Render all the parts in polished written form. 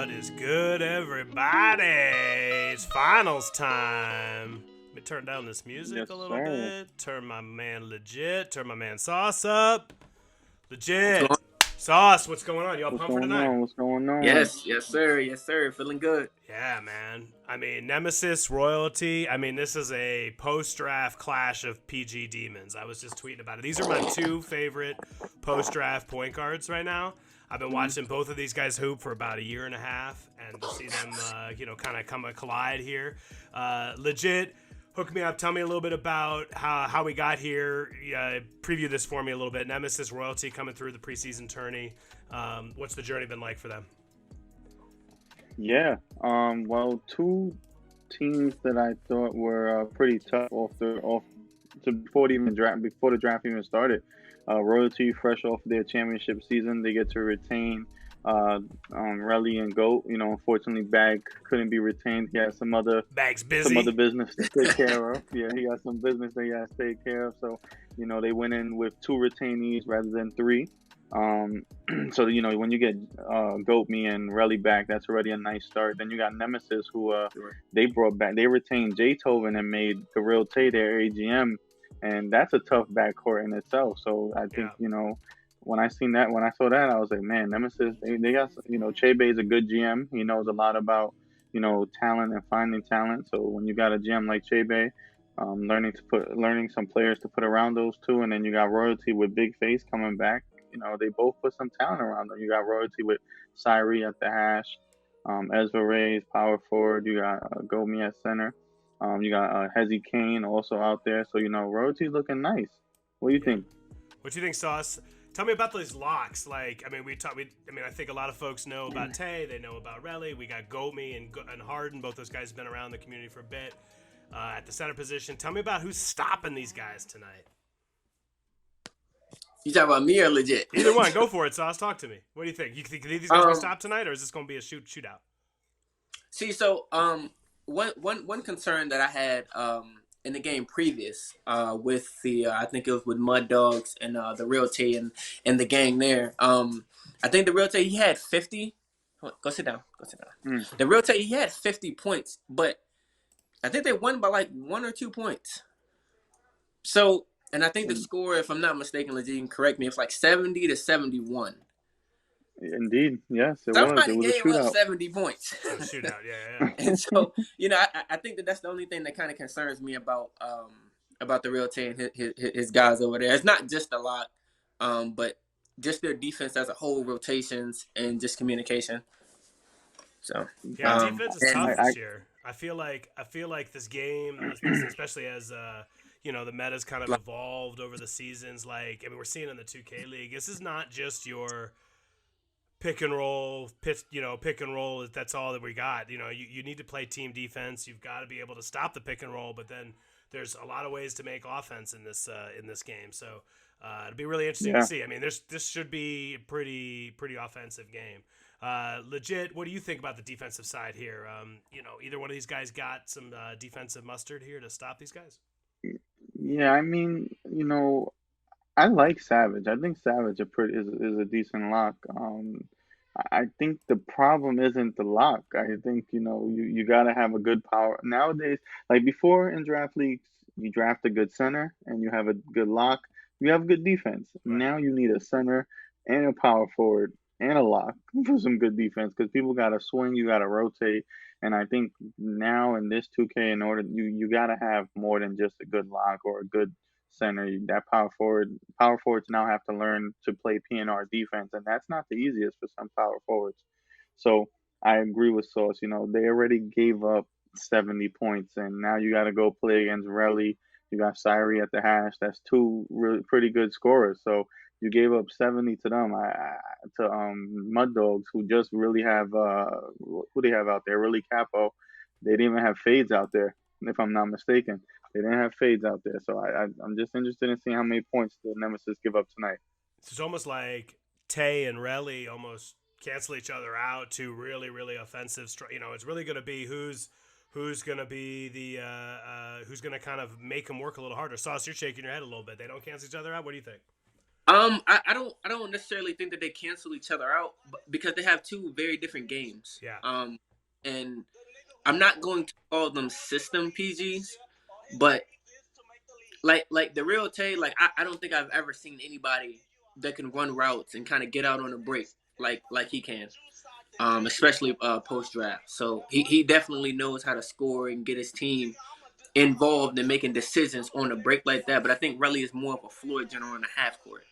What is good, everybody? It's finals time. Let me turn down this music a little bit. Turn my man Legit. Turn my man Sauce up. Legit. Sauce, what's going on? Y'all pumped for tonight? What's going on? Yes, sir. Feeling good. Yeah, man. I mean, Nemesis, Royalty. I mean, this is a post-draft clash of PG demons. I was just tweeting about it. These are my two favorite post-draft point guards right now. I've been watching both of these guys hoop for about a year and a half, and to see them, kind of come a collide here. Legit, hook me up. Tell me a little bit about how we got here. Preview this for me a little bit. Nemesis, Royalty coming through the preseason tourney. What's the journey been like for them? Yeah. Well, two teams that I thought were pretty tough before the draft even started. Royalty, fresh off their championship season, they get to retain Relly and Goat. You know, unfortunately, Bag couldn't be retained. He has some other business to take care of. Yeah, he has some business that he has to take care of. So, you know, they went in with two retainees rather than three. So, you know, when you get Goat, me, and Relly back, that's already a nice start. Then you got Nemesis, who they brought back. They retained Jaytoven and made the Real Tay their AGM. And that's a tough backcourt in itself. So I think, you know, when I saw that, I was like, man, Nemesis, they got, you know, Chebe is a good GM. He knows a lot about, you know, talent and finding talent. So when you got a GM like Chebe, learning some players to put around those two, and then you got Royalty with Big Face coming back. You know, they both put some talent around them. You got Royalty with Syrie at the hash, Ezra Reyes, power forward. You got Gomi at center. You got Hezzy Kane also out there. So, you know, Royalty's looking nice. What do you think? What do you think, Sauce? Tell me about those locks. Like, I mean, I think a lot of folks know about Tay. They know about Relly. We got Gomi and Harden. Both those guys have been around the community for a bit at the center position. Tell me about who's stopping these guys tonight. You talking about me or Legit? Either one. Go for it, Sauce. Talk to me. What do you think? You think these guys will stop tonight, or is this going to be a shootout? See, so one concern that I had in the game previous with the I think it was with Mud Dogs and the Real Tay and the gang there. I think the Real Tay, he had 50. Go sit down. The Real Tay, he had 50 points, but I think they won by like 1 or 2 points. So, and I think the score, if I'm not mistaken, Legit, you can correct me, it's like 70-71. Indeed, yes, it was. Somebody It was a gave shootout. up 70 points. Shootout, yeah. And so, you know, I think that's the only thing that kind of concerns me about the Real Tay and his guys over there. It's not just a lot, but just their defense as a whole, rotations and just communication. So yeah, defense is tough this year. I feel like this game, especially as you know, the meta's kind of evolved over the seasons. Like, I mean, we're seeing in the 2K League, this is not just your pick and roll. That's all that we got. You know, you need to play team defense. You've got to be able to stop the pick and roll, but then there's a lot of ways to make offense in this game. So it'll be really interesting to see. I mean, this should be a pretty offensive game. Legit, what do you think about the defensive side here? You know, either one of these guys got some defensive mustard here to stop these guys? Yeah, I mean, you know, I like Savage. I think Savage is a decent lock. I think the problem isn't the lock. I think, you know, you got to have a good power. Nowadays, like before in draft leagues, you draft a good center and you have a good lock. You have good defense. Right. Now you need a center and a power forward and a lock for some good defense, because people got to swing, you got to rotate. And I think now in this 2K, in order, you got to have more than just a good lock or a good center. That power forwards now have to learn to play PNR defense, and that's not the easiest for some power forwards. So I agree with Sauce. You know, they already gave up 70 points, and now you got to go play against Relly. You got Syrie at the hash. That's two really pretty good scorers. So you gave up 70 to them, to Mud Dogs, who just really have who they have out there, really Capo. They didn't even have fades out there, if I'm not mistaken. They didn't have fades out there. So I'm just interested in seeing how many points the Nemesis give up tonight. It's almost like Tay and Relly almost cancel each other out to really, really offensive. You know, it's really going to be who's going to be the who's going to kind of make them work a little harder. Sauce, you're shaking your head a little bit. They don't cancel each other out. What do you think? I don't necessarily think that they cancel each other out because they have two very different games. Yeah. And I'm not going to call them system PGs, but like the real Tay, like I don't think I've ever seen anybody that can run routes and kind of get out on a break like he can. Especially post draft. So he definitely knows how to score and get his team involved in making decisions on a break like that. But I think Relly is more of a floor general in the half court.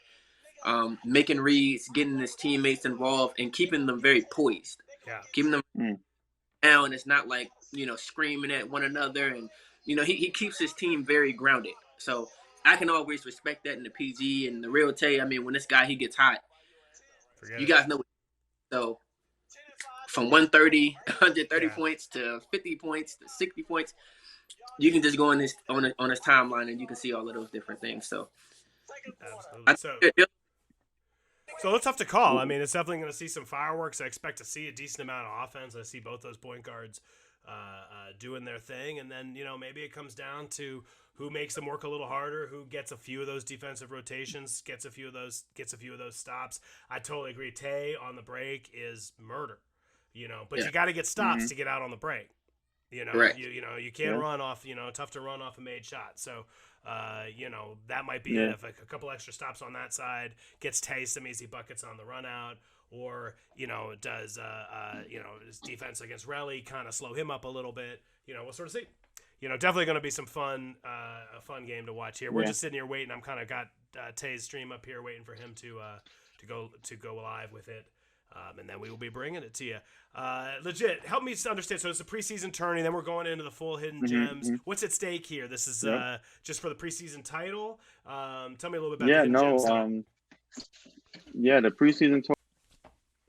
Making reads, getting his teammates involved, and keeping them very poised. Yeah. Keeping them down. It's not like, screaming at one another. And, he keeps his team very grounded. So I can always respect that in the PG and the real Tay. I mean, when this guy, he gets hot, you guys know. So from 130, 130 points to 50 points to 60 points, you can just go on his timeline and you can see all of those different things. So, absolutely. So it's tough to call. I mean, it's definitely going to see some fireworks. I expect to see a decent amount of offense. I see both those point guards doing their thing, and then maybe it comes down to who makes them work a little harder, who gets a few of those defensive rotations, gets a few of those stops. I totally agree. Tay on the break is murder, but you got to get stops to get out on the break. Correct. You can't run off. Tough to run off a made shot. So. That might be it. If a couple extra stops on that side gets Tay some easy buckets on the run out, or does his defense against Relly kind of slow him up a little bit. We'll sort of see. Definitely going to be some fun, a fun game to watch here. We're just sitting here waiting. I'm kind of got Tay's stream up here, waiting for him to go live with it. And then we will be bringing it to you. Legit, help me understand. So it's a preseason tourney, then we're going into the full hidden gems. What's at stake here? This is just for the preseason title. Tell me a little bit about the hidden gems. The preseason tourney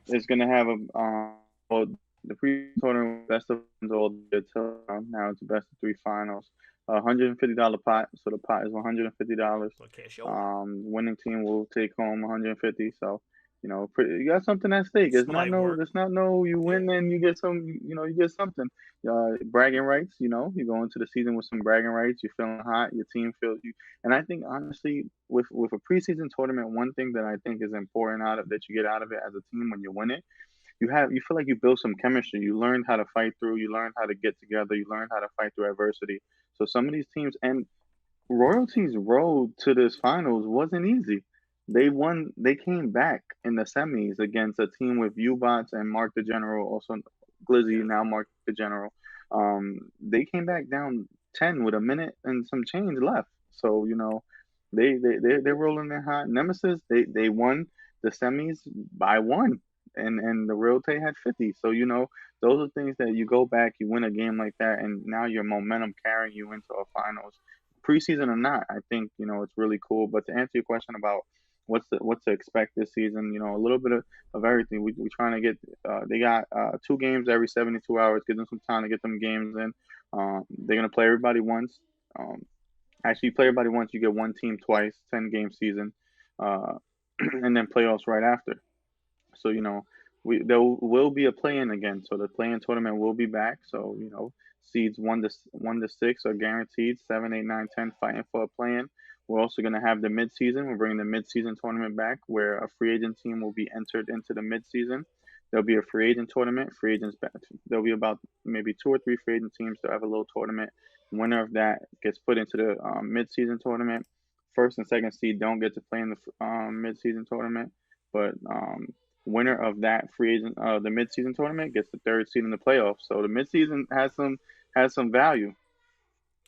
is going to have the preseason tournament best of all the time. Now it's best of three finals. $150 pot, so the pot is $150. Okay, sure. Winning team will take home $150. So. You got something at stake. It's not you win and you get some. You get something. Bragging rights. You go into the season with some bragging rights. You're feeling hot. Your team feels you. And I think honestly, with a preseason tournament, one thing that I think is important that you get out of it as a team when you win it, you feel like you build some chemistry. You learn how to fight through. You learn how to get together. You learn how to fight through adversity. So some of these teams and Royalty's road to this finals wasn't easy. They won. They came back in the semis against a team with U-Bots and Mark the General, also Glizzy, now Mark the General. They came back down 10 with a minute and some change left. So they're rolling their hot. Nemesis they won the semis by 1, and the Real Tay had 50. So those are things that you go back, you win a game like that, and now your momentum carrying you into a finals, preseason or not. I think it's really cool. But to answer your question about what to expect this season, a little bit of everything. We're trying to get. They got 2 games every 72 hours. Give them some time to get them games in. They're gonna play everybody once. Actually, you play everybody once. You get one team twice. 10-game season, and then playoffs right after. So there will be a play-in again. So the play-in tournament will be back. So seeds 1 to 6 are guaranteed. 7, 8, 9, 10 fighting for a play-in. We're also going to have the midseason. We're bringing the midseason tournament back, where a free agent team will be entered into the midseason. There'll be a free agent tournament. Free agents back. There'll be about maybe 2 or 3 free agent teams to have a little tournament. Winner of that gets put into the midseason tournament. First and second seed don't get to play in the midseason tournament, but winner of that free agent, the midseason tournament, gets the 3rd seed in the playoffs. So the midseason has some value.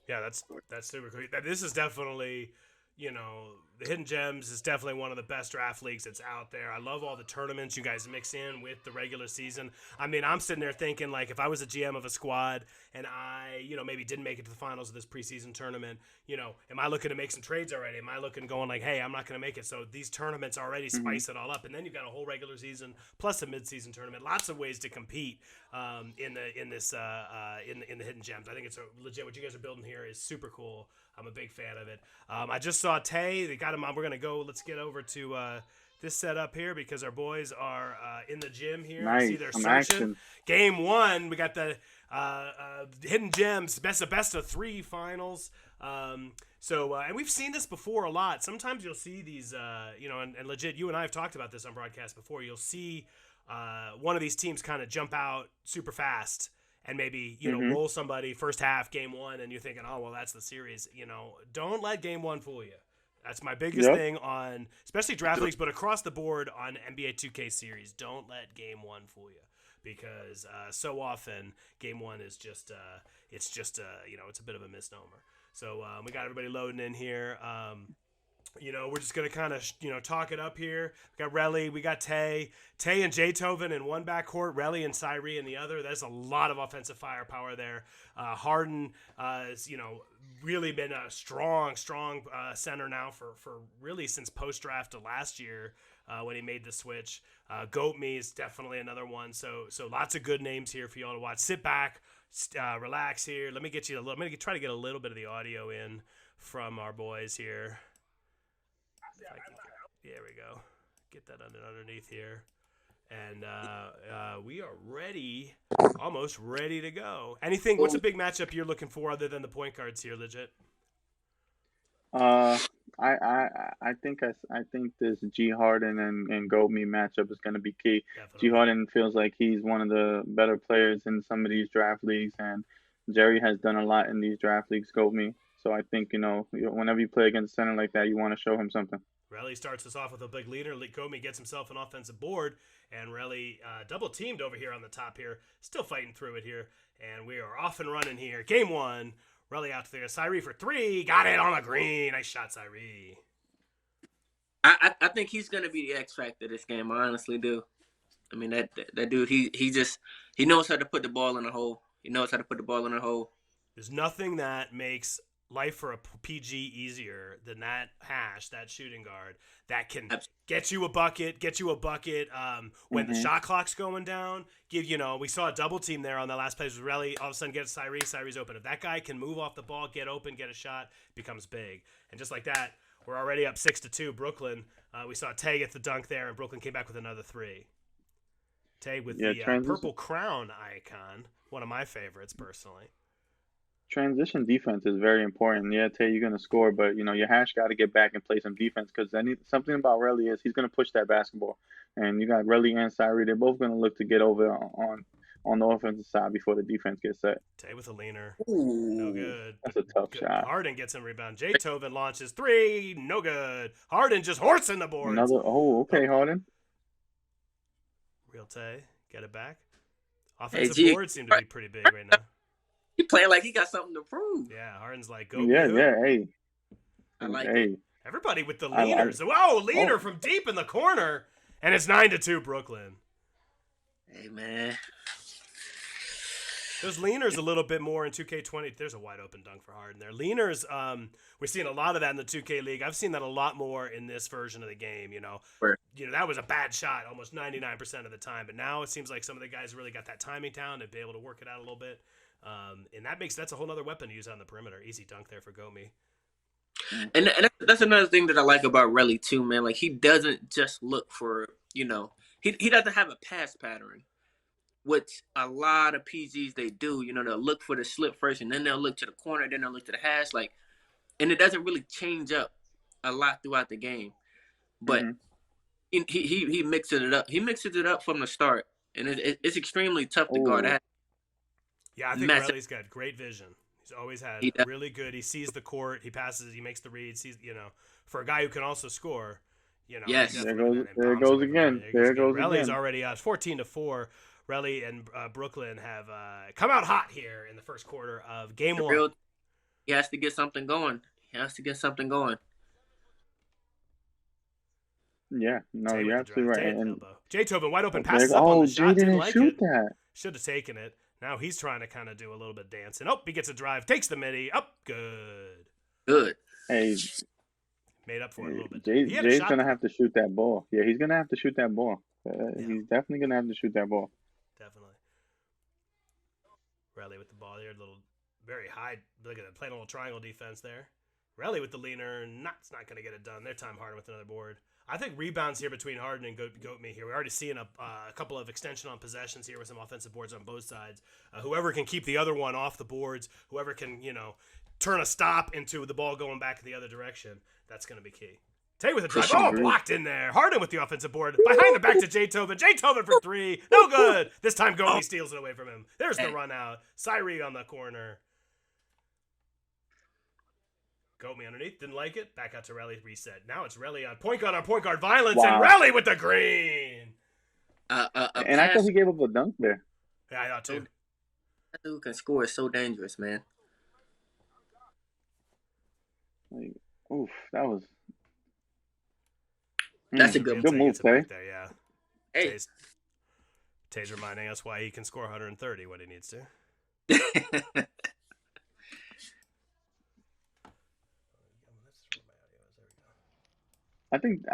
Yeah, that's super cool. This is definitely, the Hidden Gems is definitely one of the best draft leagues that's out there. I love all the tournaments you guys mix in with the regular season. I mean, I'm sitting there thinking, like, if I was a GM of a squad and I, maybe didn't make it to the finals of this preseason tournament, am I looking to make some trades already? Am I looking going like, hey, I'm not going to make it? So these tournaments already spice it all up, and then you've got a whole regular season plus a midseason tournament. Lots of ways to compete in the Hidden Gems. I think it's legit. What you guys are building here is super cool. I'm a big fan of it. I just saw Tay. They got him on. We're going to go. Let's get over to this setup here because our boys are in the gym here. Nice. I see they're Some searching. action. Game 1, we got the Hidden Gems best of 3 finals. And we've seen this before a lot. Sometimes you'll see these, and legit, you and I have talked about this on broadcast before. You'll see one of these teams kind of jump out super fast and maybe, roll somebody first half, game 1, and you're thinking, oh, well, that's the series. Don't let game 1 fool you. That's my biggest thing on, especially draft leagues, but across the board on NBA 2K series. Don't let game 1 fool you. Because so often game 1 is just it's a bit of a misnomer. So we got everybody loading in here. We're just gonna kind of talk it up here. We got Relly, we got Tay and Jaytoven in one backcourt, Relly and Cyree in the other. There's a lot of offensive firepower there. Harden, really been a strong center now for really since post draft to last year. When he made the switch. Goat Me is definitely another one. So lots of good names here for y'all to watch. Sit back, relax here. Let me try to get a little bit of the audio in from our boys here. There we go. Get that underneath here. And we are ready, almost ready to go. What's a big matchup you're looking for other than the point guards here, legit? I think this G Harden and Goat Me matchup is going to be key. Definitely. G Harden feels like he's one of the better players in some of these draft leagues, and Jerry has done a lot in these draft leagues. Goat Me. So I think whenever you play against a center like that, you want to show him something. Relly starts us off with a big leader. Goat Me gets himself an offensive board, and Relly double teamed over here on the top here. Still fighting through it here, and we are off and running here. Game 1. Relly out there. Cyree for 3. Got it on the green. Nice shot, Cyree. I think he's gonna be the X factor this game. I honestly do. I mean that dude. He knows how to put the ball in the hole. There's nothing that makes life for a PG easier than that shooting guard that can get you a bucket. When the shot clock's going down. We saw a double team there on the last play. Relly all of a sudden gets Cyree. Cyree's open. If that guy can move off the ball, get open, get a shot, it becomes big. And just like that, we're already up 6-2. Brooklyn. We saw Tay get the dunk there, and Brooklyn came back with another 3. Tay with the purple crown icon. One of my favorites, personally. Transition defense is very important. Yeah, Tay, you're going to score, but, your hash got to get back and play some defense because something about Relly is he's going to push that basketball. And you got Relly and Cyree. They're both going to look to get over on the offensive side before the defense gets set. Tay with a leaner. Ooh. No good. That's a tough shot. Harden gets him rebound. Jaytoven launches 3. No good. Harden just horsing the boards. Okay, Harden. Real Tay. Get it back. Offensive boards seem to be pretty big right now. He playing like he got something to prove. Yeah, Harden's like, go. Hey. I like it. Everybody with the leaners. Leaner from deep in the corner. And it's 9-2 Brooklyn. Hey, man. Those leaners a little bit more in 2K20. There's a wide open dunk for Harden there. Leaners, we're seeing a lot of that in the 2K League. I've seen that a lot more in this version of the game. That was a bad shot almost 99% of the time. But now it seems like some of the guys really got that timing down and be able to work it out a little bit. And that's a whole other weapon to use on the perimeter. Easy dunk there for Goat Me. And that's another thing that I like about Relly too, man. Like he doesn't just look for, he doesn't have a pass pattern. Which a lot of PGs they do, they'll look for the slip first, and then they'll look to the corner, then they'll look to the hash, and it doesn't really change up a lot throughout the game. But he mixes it up. He mixes it up from the start, and it's extremely tough to guard that. Yeah, I think Relly's got great vision. He's always had really good. He sees the court, he passes, he makes the reads. He's for a guy who can also score. Yes, there it goes again. Relly's already 14-4. Relly and Brooklyn have come out hot here in the first quarter of game 1. He has to get something going. Yeah, no, you're absolutely right. And Jaytoven wide open, passes up on the shot. Didn't like shoot that. Should have taken it. Now he's trying to kind of do a little bit of dancing. He gets a drive, takes the midi. Good. Hey, made up for it a little bit. Jay's gonna have to shoot that ball. Yeah, he's gonna have to shoot that ball. He's definitely gonna have to shoot that ball. Definitely. Relly with the ball here, very high. Look at that, playing a little triangle defense there. Relly with the leaner. It's not going to get it done. Their time Harden with another board. I think rebounds here between Harden and Goat Me here. We're already seeing a couple of extension on possessions here with some offensive boards on both sides. Whoever can keep the other one off the boards, whoever can, turn a stop into the ball going back in the other direction, that's going to be key. Tay with a drive. Oh, blocked in there. Harden with the offensive board. Behind the back to Jay Tobin. Jay Tobin for 3. No good. This time Goat Me steals it away from him. There's the run out. Cyree on the corner. Goat Me underneath, didn't like it. Back out to Relly, reset. Now it's Relly on point guard violence, and Relly with the green. And I thought he gave up a dunk there. Yeah, I thought too. That dude can score. It's so dangerous, man. Oof, that was. That's a good move, Tay. There, yeah. Hey. Tay's reminding us why he can score 130 when he needs to. I think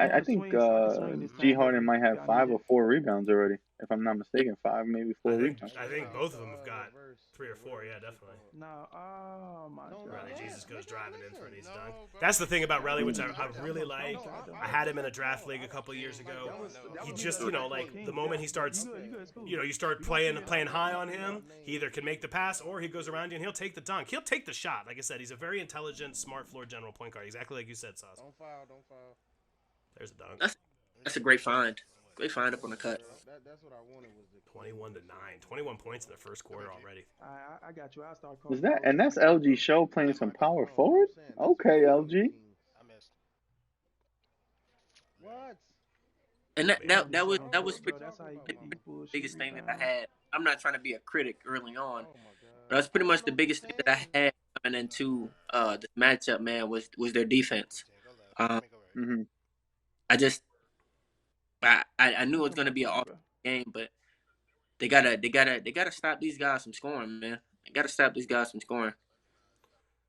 G Harden might have 5 or 4 rebounds already, if I'm not mistaken. 5, maybe 4 rebounds. I think both of them have got 3 or 4. Yeah, definitely. No, oh my God. Relly Jesus goes driving in for an easy dunk. That's the thing about Relly, which I really like. I had him in a draft league a couple of years ago. He just, like the moment he starts, you start playing high on him, he either can make the pass or he goes around you and he'll take the dunk. He'll take the shot. Like I said, he's a very intelligent, smart floor general point guard. Exactly like you said, Sauce. Don't foul. There's a dunk. That's a great find. Great find up on the cut. That's what I wanted was the 21-9. 21 points in the first quarter already. I got you. I'll start calling. That's LG Show playing some power forward? Okay, LG. I missed. What? And that was pretty, the biggest thing that I had. I'm not trying to be a critic early on, but that's pretty much the biggest thing that I had coming into the matchup, man, was their defense. Mm-hmm. I knew it was gonna be an awesome game, but they gotta stop these guys from scoring, man. They gotta stop these guys from scoring.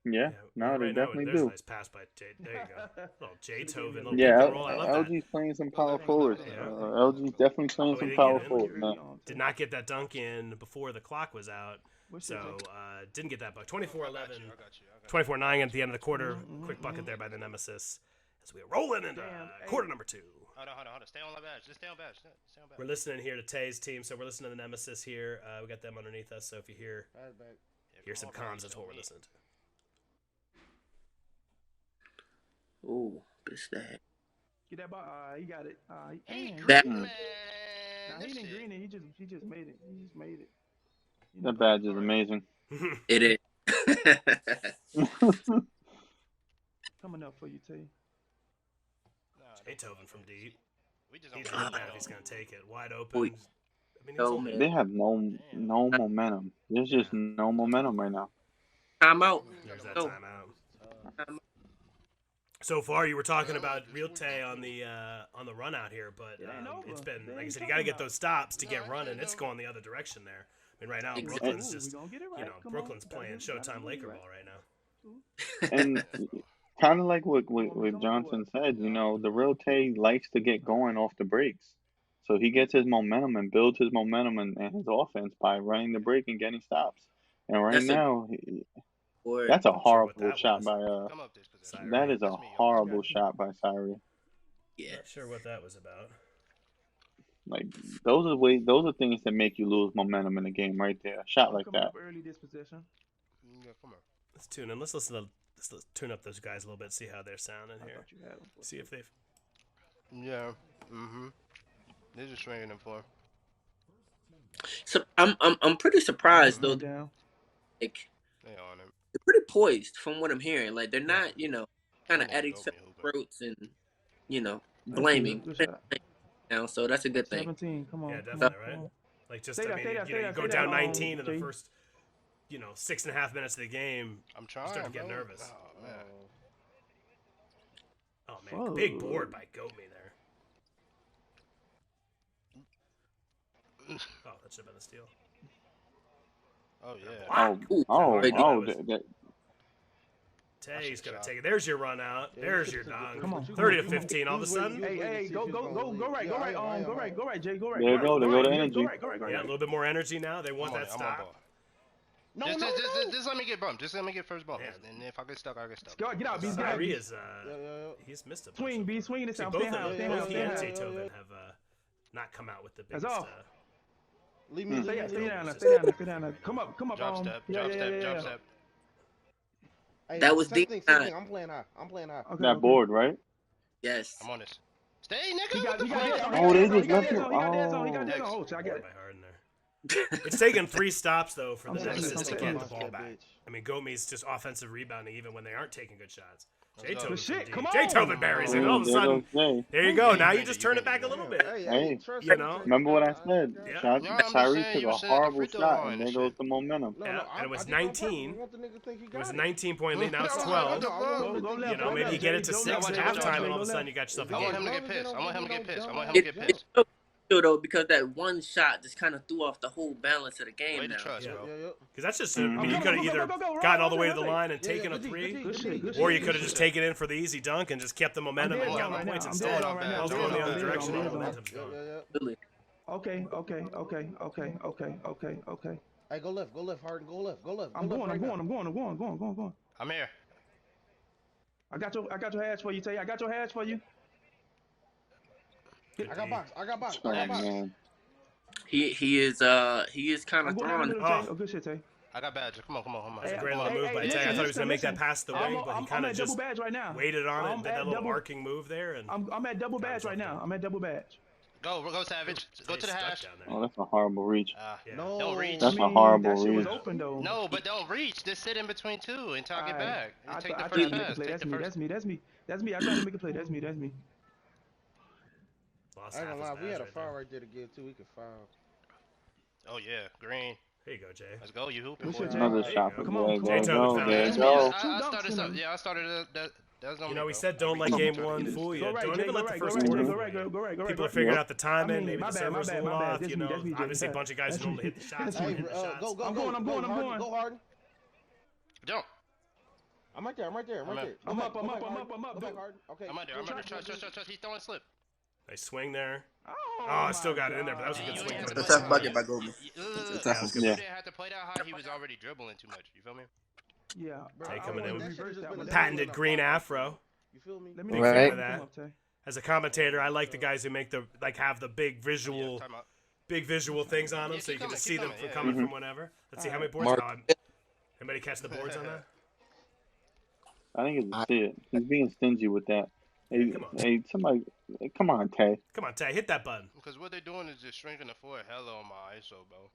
Yeah, no, they definitely do. A nice pass by Jay. There you go. Little Jay Tobin. Yeah, I love LG's playing some power forward. LG's definitely playing some power forward, man. Did not get that dunk in before the clock was out, so didn't get that buck. 24-11, 24-9 at the end of the quarter. Quick bucket there by the Nemesis. As we're rolling into quarter number 2. Hold on. Stay on badge. Just stay on badge. We're listening here to Tay's team, so we're listening to the Nemesis here. We got them underneath us, so if you hear some comms, that's what we're listening to. Ooh, bitch that. Get that ball. He got it. That Nah, he didn't green it. He just made it. He just made it. That badge is amazing. it is. Coming up for you, Tay. Jay Tobin from deep. He's not bad if he's going to take it. Wide open. They have no momentum. There's just no momentum right now. Timeout. There's that timeout. So far, you were talking about real Tay on the run out here, but it's been, like I said, you got to get those stops to get running. It's going the other direction there. I mean, right now, Brooklyn's just, Brooklyn's playing Showtime Laker ball right now. And kind of like what Johnson said, the real Tay likes to get going off the breaks. So he gets his momentum and builds his momentum and his offense by running the break and getting stops. And right now, that's a horrible shot by that is a horrible shot by Cyree. Yeah, not sure what that was about. Like those are things that make you lose momentum in the game right there. A shot like that. Early disposition. Yeah, come on. Let's tune in. Let's tune up those guys a little bit. See how they're sounding here. See if they've. Yeah. They're just swinging them for. So I'm pretty surprised though. Like they on him. They're pretty poised from what I'm hearing. Like they're not, kind of at each other's throats and blaming. Now, so that's a good thing. 17, come on. Yeah, definitely, right? Like just you go down 19 in the first 6.5 minutes of the game. I'm trying. You start to get nervous. Oh man. Oh man, big board by Goat Me there. Oh, that should have been a steal. Oh yeah. Tay's gonna take it. There's your run out. There's your dunk. Come on, 30-15. All of a sudden. Hey, go right. Go right, Jay. Go right. There you go. They go to energy. Yeah, a little bit more energy now. They want that stop. No, Just let me get bumped. Just let me get first bump. Man. And if I get stuck, I get stuck. Get out, B. Get out, Kyrie B. is he's missed a bunch. Swing, B. Swing this See, out. both Stay high. Stay both high. he Stay and high. Zaytoven have not come out with the That's biggest. all. Leave me. Stay down. Just- Stay down. Come up. Drop step. Drop step. Hey, That was same deep thing. nine. I'm playing high. Okay, That okay. board, right? Yes. I'm on this. Stay, nigga. He got What the dead fuck? zone. Oh, they He just got left dead it. zone. He got dead zone. He got Oh. dead zone. Oh, shit, I get it. By Harden there. It's taken 3 stops though for the I'm Nemesis saying, to I'm get the saying. ball back. I mean, Gomi's just offensive rebounding even when they aren't taking good shots. Let's go. Jaytoven, Shit, come on. Jaytoven buries it. And all of a sudden, there you go. Now you just turn it back a little bit. Hey, you know. Remember what I said? Yeah. Shot, No, I'm just Tyree saying, took you a were sitting at the horrible free throw shot, line and and there goes shit. the momentum. Yeah, and it was I did on purpose. 19. You want the nigga to think he It got was a it. 19-point lead. Now it's No, 12. no, no, Go no, left, You know, go maybe left, you get it to Jay, go 6 left, at go left, halftime, and go all of a left. sudden you got yourself a I want game. him to get pissed. I want him to get pissed. I want him to It, get it's pissed. so though because that one shot just kind of threw off the whole balance of the game Way to now. trust, Yeah. bro. Because that's just, Mhm. I mean, you could have either gotten all the way to the line and Yeah, taken a good D, 3, good Good shit, good or shit, you good could have shit. just taken it for the easy dunk and just kept the momentum I'm and dead gotten right the points now. I'm instead. dead right now. Ball's I'm going the dead other on direction and the that. momentum's going. Really. Okay. Hey, go left, Harden, go left. I'm Go going. left right now. I'm going. I'm here. I got your hash for you, Tay. I got your hash for you. I got box. Oh, man. He is kind I'm of going throwing. to Tay. Oh, good shit, Tay. I got badge. Come on. That's a Hey, great hey, little move by hey, Tay. I thought he was listen, going to make that listen. pass the wing, but he I'm kind of at just double badge right now. waited on it I'm and did at that little double- arcing move there. And I'm at double badge right now. I'm at double badge. Go Savage. Go to the Tay's stuck hash. down there. Oh, that's a horrible reach. Yeah. No. Don't reach. That's a horrible that shit was reach. open though. No, but don't reach. Just sit in between 2 until I get back. You take the I first tried to make a pass. play. Take That's the me. first. That's me. I tried to make a play. That's me. Lost I ain't half gonna lie, his if we had a badge foul right right there to give too, we could foul. Oh yeah, green. there. There you go, Jay. Let's go. You hooping, Good boy. shit, Jay. Another There you shot go. for Come on, Jay. come There on. you go. Jaytoven There you found go. it. I started something. Yeah, I started that. That was on You me, know, we bro. said don't let game one fool you. Go right, Don't Jay. even Go let the right. first Go quarter right. fool Go right. you. Go right. People are Yep. figuring out the timing. I mean, Maybe my the bad, server's a little off. That's You me, know, that's me, obviously a Jay. bunch of guys That's who normally me. hit the shots. That's Weren't me. hitting the shots. Go, I'm Harden, going. Go Harden. Jump. I'm right there. I'm at- I'm up. Go back, Harden. Okay. I'm under. Trust. He's throwing slip. Nice swing there. Oh, I still got my it in there, but that was a good You swing. ain't coming That's in. a tough bucket by Goldman. That was good. You Yeah. didn't have to play that high. He was already dribbling too much. You feel me? Yeah. Tay I coming wanted in to with reverse that one. patented green afro. You feel me? Let me Big Right. fan of come that. up, Tay. As a commentator, I like the guys who make have the big Yeah, visual time out. things on them, Yeah, so you keep can just coming, see them keep coming, coming yeah. from whenever. Let's see how many boards. Mark. Anybody catch the boards on that? I think it's it. He's being stingy with that. Hey, come on. hey, somebody, come on, Tay. Come on, Tay, hit that button. Because what they're doing is just shrinking the floor hella on my ISO, bro.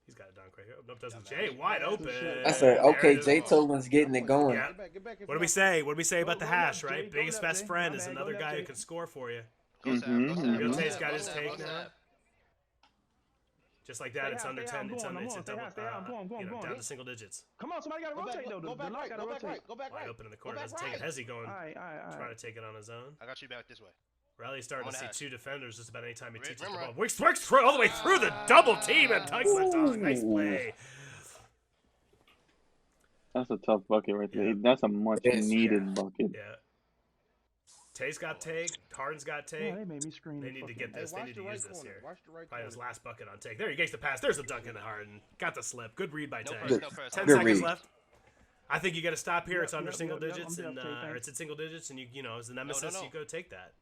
He's got a dunk right here. Nope, doesn't. Jay wide open. I said, There okay, it is. Jaytoven's getting it going. Yeah. Get back. What do we say? What do we say about the Go hash, left, right? Jay. Go Biggest left, best Jay. friend My is bad. another Go guy left, who Jay. can score for you. Go Sav, Mhm, go Sav, mhm. go Real Sav, Tay's got go his Sav, take go now. Sav. Just like that, it's under 10. It's I'm under. It's going. a double. Stay high. I'm going. You know, Going. down to single digits. Come on, somebody got to Go back, rotate though. go The back lock right. got to Go back rotate. right. Go back Wide right. open in the corner. back Doesn't take it. right. Hezzy going. All right. Trying to take it on his own. I got you back this way. Riley's starting I'm to see on the two defenders just about any time he teaches the Remember, ball. Works through all the way through the double team and tugs the dog. Nice play. That's a tough bucket right there. Yeah. That's a much Yes. needed bucket. Yeah. Tay's got take. Harden's got take. Oh, they made me scream. They need to get Hey, this. They watch need the to right use this corner. here. Watch the right Probably his corner. last bucket on take. There he gets the pass. There's the dunk in the Harden. Got the slip. Good read by No Tay. press, no press. 10 Good seconds read. left. I think you got to stop here. Yep, It's under yep, single yep, digits, I'm and there, Tay, or thanks. it's at single digits, and you know as the Nemesis, no. you go take that.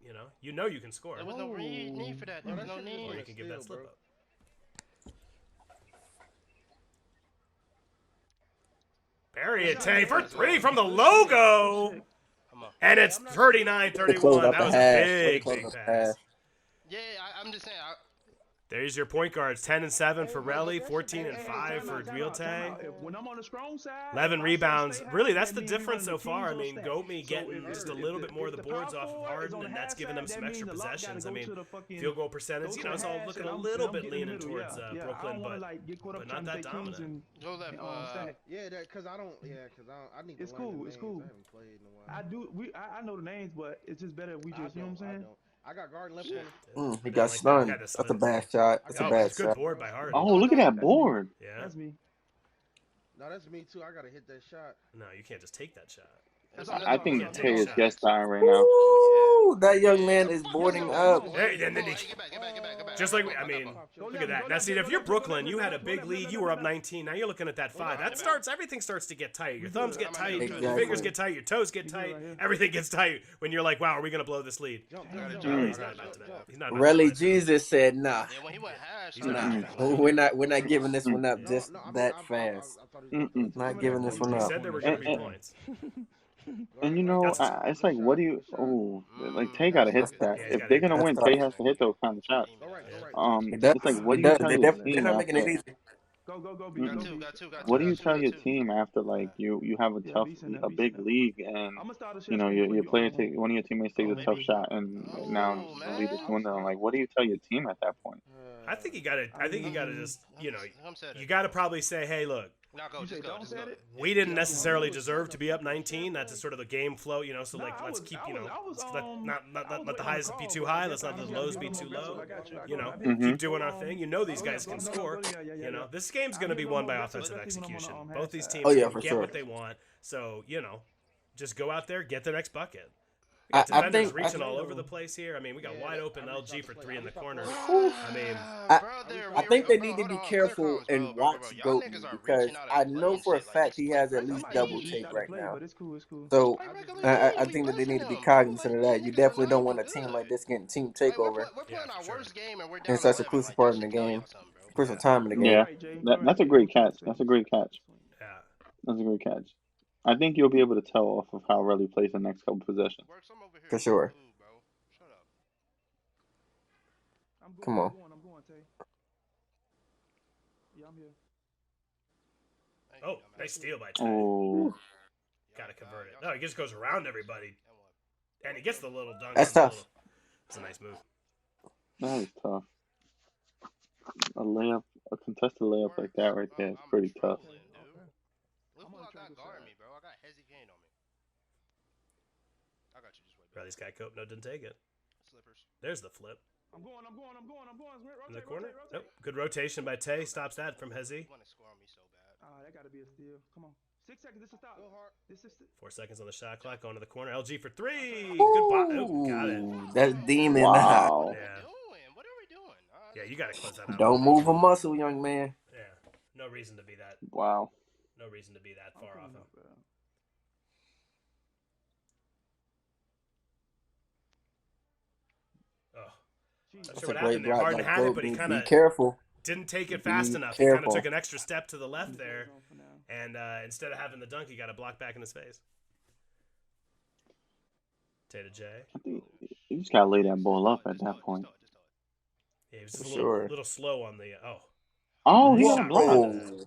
You know you can score, There was no need for that. There was no or you need. can give that slip bro. up. Bury it, Tay for three from the logo, Come on. and it's They 39-31. closed out That the was a hash. They big, closed big out the pass. hash. Yeah, I'm just saying. There's your point guards: 10 and 7 for Hey, Relly, hey, 14 and hey, 5 for Real Tay. When I'm on the strong side, 11 if I rebounds. stay high, Really, that's that the means we difference so running the far. I teams mean, on Goatme stack. getting So just a if little the- bit more of if the the boards power off of forward is Harden, on the and that's half giving him side, some that extra means the lock gotta possessions. I go mean, to the fucking- field goal percentage, go you to know, the it's all hash, looking and a I'm- little I'm bit getting in the leaning middle, towards yeah. I Brooklyn, don't wanna, but like, get caught up but trying not to that take twos dominant. and- Go left. stack. Yeah, because I don't. Yeah, because I need to It's learn cool, the it's names. cool. I haven't played in a while. I know the names, but it's just better if we just, you know what I'm saying? I got guard left Shit. corner. He Didn't got like that. stunned. Had the That's a slip. bad shot. That's a Oh, bad it's a good shot. board by Harden. Oh, look at that board. Yeah. That's me. No, that's me too. I gotta hit that shot. No, you can't just take that shot. I think Can't take Tay a is shot. guest starring right now. Ooh, that young man is boarding up. Hey, and then he, just like I mean, look at that. Now, see, if you're Brooklyn, you had a big lead. You were up 19. Now you're looking at that 5. That starts. Everything starts to get tight. Your thumbs get tight. Your Exactly. fingers get tight. Your toes get tight. Everything gets tight when you're like, "Wow, are we gonna blow this lead?" He's not about to that. He's not about Relly to Jesus said, "Nah, Yeah, when he went hash, nah, we're not giving this one up just that fast. Not giving this one He up." said there were gonna be points. And you know, it's like, what do you? Oh, like Tay got to hit that. Yeah, he's If gotta they're hit gonna That's win, tough. Tay has to hit those kind of shots. It does. It's like, what It do you does. tell They're, your they're team not making it after? easy. Go, Got B. two. What do you tell your team after like you have a big league and you know your player one of your teammates takes a tough shot and now the lead is dwindling. Like, what do you tell your team at that point? I think you gotta just, you gotta probably say, hey, look, Just go. we didn't necessarily deserve to be up 19. That's just sort of the game flow, so like let's keep, let's let the highs be too high. Let's not let the lows be too low. Keep doing our thing. These guys can score. This game's gonna be won by offensive execution. Both these teams get what they want. So just go out there, get the next bucket. We got defenders reaching all over the place here. I mean, we got wide open LG for 3 in the corner. I mean, I think they need to be careful and watch Goaty because I know for a fact he has at least double take right now. So I think that they need to be cognizant of that. You definitely don't want a team like this getting team takeover in such a crucial part in the game, crucial time in the game. Yeah, that's a great catch. That's a great catch. yeah. That's a great catch. I think you'll be able to tell off of how Relly plays the next couple possessions. For sure. Come on. I'm going, Tay. Yeah, I'm here. Oh, nice steal by Tay. Oh, Gotta convert it. No, he just goes around everybody. And he gets the little dunk. That's tough. It's a nice move. that is tough. A contested layup like that right there is pretty tough. Look who I got guarding me, bro. I got Hezzy Kane on me. I got you. Just wait. Riley's got cope. No, didn't take it. Slippers. There's the flip. I'm going. In the corner. Nope. Good rotation by Tay. Stops that from Hezzy. You want to score on me so bad. That gotta be a steal. Come on. 6 seconds. This is stop. This is 4 seconds on the shot clock. Going to the corner. LG for 3. Good ball. Oh, got it. That's demon. Wow. Yeah. What are we doing? Yeah, you gotta close that out. Don't move a muscle, young man. Yeah. No reason to be that. Wow. No reason to be that far off him. Oh. Not sure what happened there. Harden had it, but he kind of didn't take it fast enough. He kind of took an extra step to the left there, and instead of having the dunk, he got a block back in his face. Tay to J. I think you just gotta lay that ball up at that point. Yeah, he was just a little slow on the. Oh, he Nice got shot. blocked.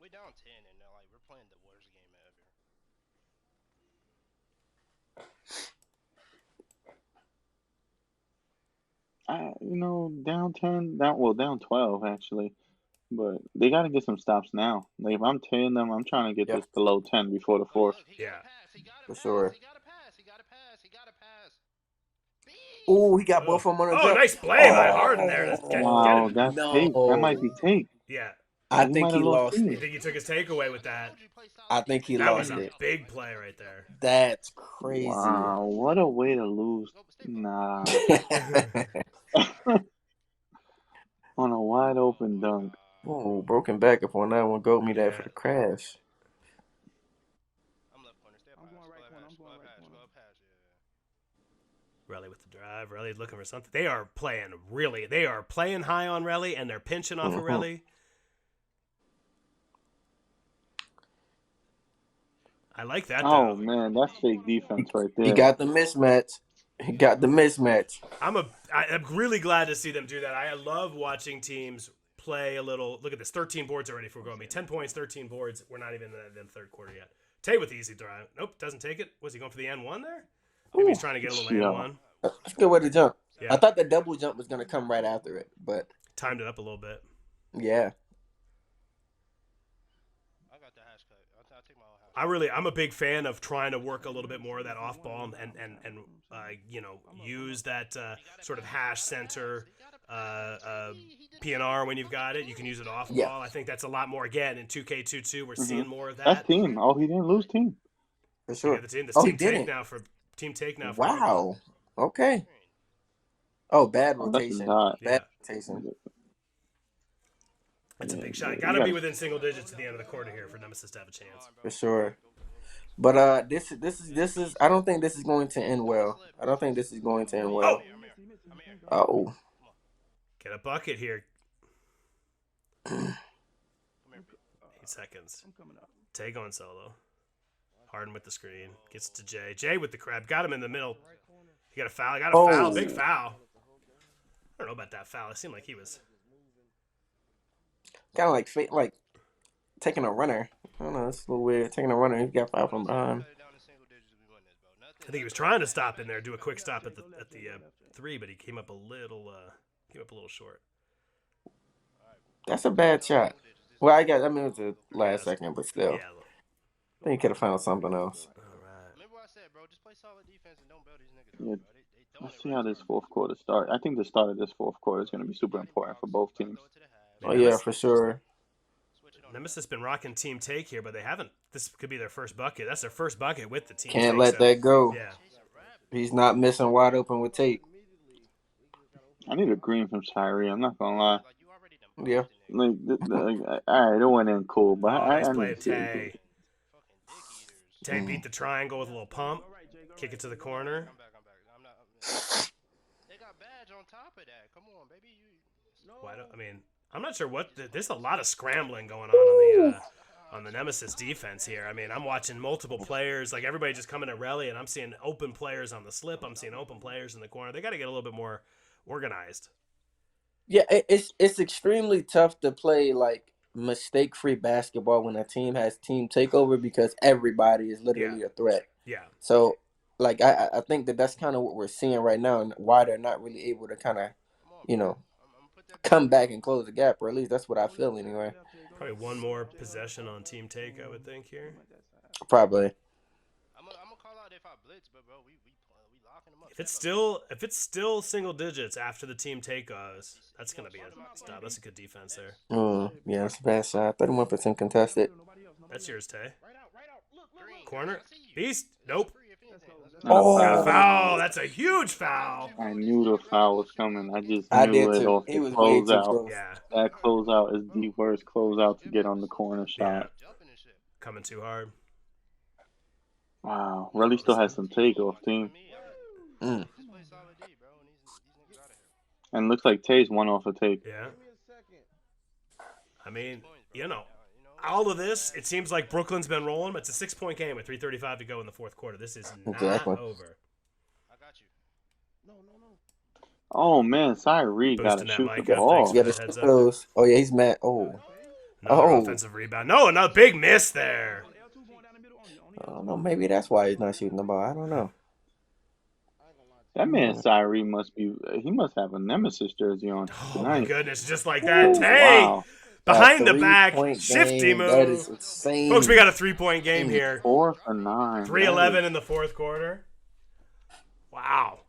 We down 10, and we're playing the worst game ever. Down 10, down 12 actually, but they got to get some stops now. Like if I'm telling them, I'm trying to get this below 10 before the fourth. Yeah, for sure. He got a pass. Oh, he got both of them on the jump. Nice play by Harden there. Wow, that's take. That might be take. Yeah. I think he lost You it. think he took his takeaway with that? I think he That lost was a it. big play right there. That's crazy. Wow, what a way to lose. Nah. On a wide open dunk. Oh, broken back up on that one. Go me that for the crash. I'm left corner. Stay up. I'm going right corner. Relly with the drive. Relly looking for something. They are playing high on Relly, and they're pinching off of Relly. I like that, though. Oh, man, that's fake defense right there. He got the mismatch. I'm really glad to see them do that. I love watching teams play a little. Look at this. 13 boards already for Gomi. 10 points, 13 boards. We're not even in the third quarter yet. Tay with the easy drive. Nope, doesn't take it. Was he going for the N1 there? Maybe he's trying to get a little N1. That's a good way to jump. Yeah. I thought the double jump was going to come right after it, but timed it up a little bit. Yeah. I'm a big fan of trying to work a little bit more of that off ball and use that sort of hash center PNR when you've got it. You can use it off ball. I think that's a lot more. Again, in 2K22, we're seeing more of that. That's team. Oh, he didn't lose team. For sure. Yeah, team he didn't. Team take now. Wow. Okay. Oh, bad rotation. Bad rotation. That's a big shot. Got to be within single digits at the end of the quarter here for Nemesis to have a chance. For sure. But this is. I don't think this is going to end well. Oh. Get a bucket here. 8 seconds. Tay going solo. Harden with the screen. Gets to Jay. Jay with the crab. Got him in the middle. He got a foul. Foul. Big foul. I don't know about that foul. It seemed like he was kind of like taking a runner. I don't know. It's a little weird. Taking a runner. He got fouled from behind. I think he was trying to stop in there, do a quick stop at the 3, but he came up a little short. That's a bad shot. Well, it was the last second, but still. Yeah. I think he could have found something else. All right. Remember what I said, bro. Just play solid defense and don't bail these niggas. Yeah. Let's see how this fourth quarter starts. I think the start of this fourth quarter is going to be super important for both teams. Oh, yeah, for sure. Nemesis has been rocking team take here, but they haven't. This could be their first bucket. That's their first bucket with the team. Can't let that go. Yeah. He's not missing wide open with tape. I need a green from Tyree. I'm not going to lie. Yeah. All right, it went in cool, but nice I play need of Tay. Tay beat the triangle with a little pump. Kick it to the corner. They got badge on top of that. Come on, baby. I'm not sure there's a lot of scrambling going on the Nemesis defense here. I mean, I'm watching multiple players, like everybody just coming at rally, and I'm seeing open players on the slip. I'm seeing open players in the corner. They got to get a little bit more organized. Yeah, it's extremely tough to play like mistake-free basketball when a team has team takeover because everybody is literally a threat. Yeah. So, like, I think that's kind of what we're seeing right now and why they're not really able to kind of, come back and close the gap, or at least that's what I feel anyway. Probably one more possession on team take, I would think here. Probably. I'm gonna call out if I blitz, but bro, we locking them up. If it's still single digits after the team take goes, that's gonna be a stop. That's a good defense there. Yeah, that's a bad shot. 31% contested. That's yours, Tay. Corner. Beast. Nope. Foul. That's a huge foul. I knew the foul was coming. I knew it off the closeout. Yeah. That closeout is the worst closeout to get on the corner shot. Yeah. Coming too hard. Wow. Relly still has some takeoff, team. And looks like Tay's one off a take. Yeah. I mean, all of this, it seems like Brooklyn's been rolling. It's a 6-point game with 3:35 to go in the fourth quarter. This is not over. I got you. No. Oh, man. Cyree got to shoot the ball. Yeah, oh, yeah, he's mad. Offensive rebound. No, another big miss there. I don't know. Maybe that's why he's not shooting the ball. I don't know. That man Cyree must have a Nemesis jersey on tonight. Oh, my goodness. Just like that. Hey! Wow. Behind the back, shifty move. That is insane. Folks, we got a 3-point game here. 4 for 9. 3-11 in the fourth quarter. Wow.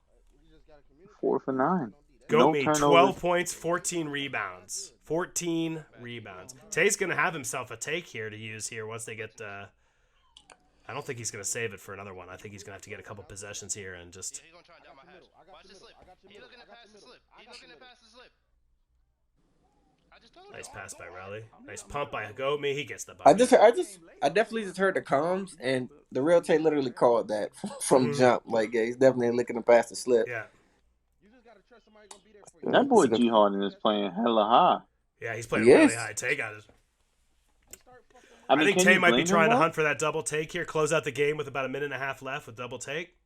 4 for 9. Go me, 12 points, 14 rebounds. 14 rebounds. Tay's going to have himself a take here to use here once they get I don't think he's going to save it for another one. I think he's going to have to get a couple possessions here and just... He's going to try and down my hatch. Watch the slip. He's looking to pass the slip. Nice pass by Raleigh. Nice pump by Goatme. He gets the bucket. I definitely just heard the comms, and the real Tay literally called that from jump. Like, yeah, he's definitely looking to pass the slip. Yeah. That boy G Harden is playing hella high. Yeah, he's playing really high. Tay got his. I think Tay might be trying to hunt for that double take here. Close out the game with about a minute and a half left with double take.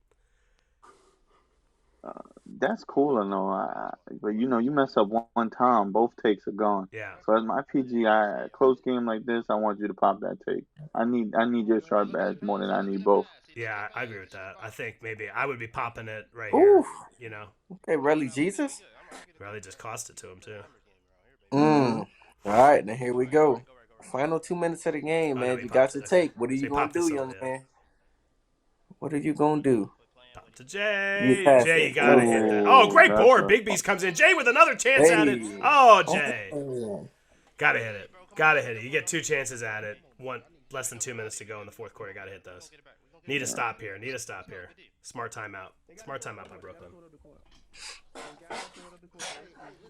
That's cool and all, but you mess up one time, both takes are gone. Yeah. So as my PGI close game like this, I want you to pop that take. I need your sharp badge more than I need both. Yeah, I agree with that. I think maybe I would be popping it right Oof. here. Okay, Relly Jesus. Relly just cost it to him too. All right, now here we go. Final 2 minutes of the game, man. You got your take. What are you gonna do, young man? What are you gonna do? to Jay. Jay, you gotta hit that. Oh, great board. Big Beast comes in. Jay with another chance at it. Oh, Jay. Gotta hit it. Gotta hit it. You get 2 chances at it. Less than 2 minutes to go in the fourth quarter. Gotta hit those. Need a stop here. Smart timeout. Smart timeout by Brooklyn.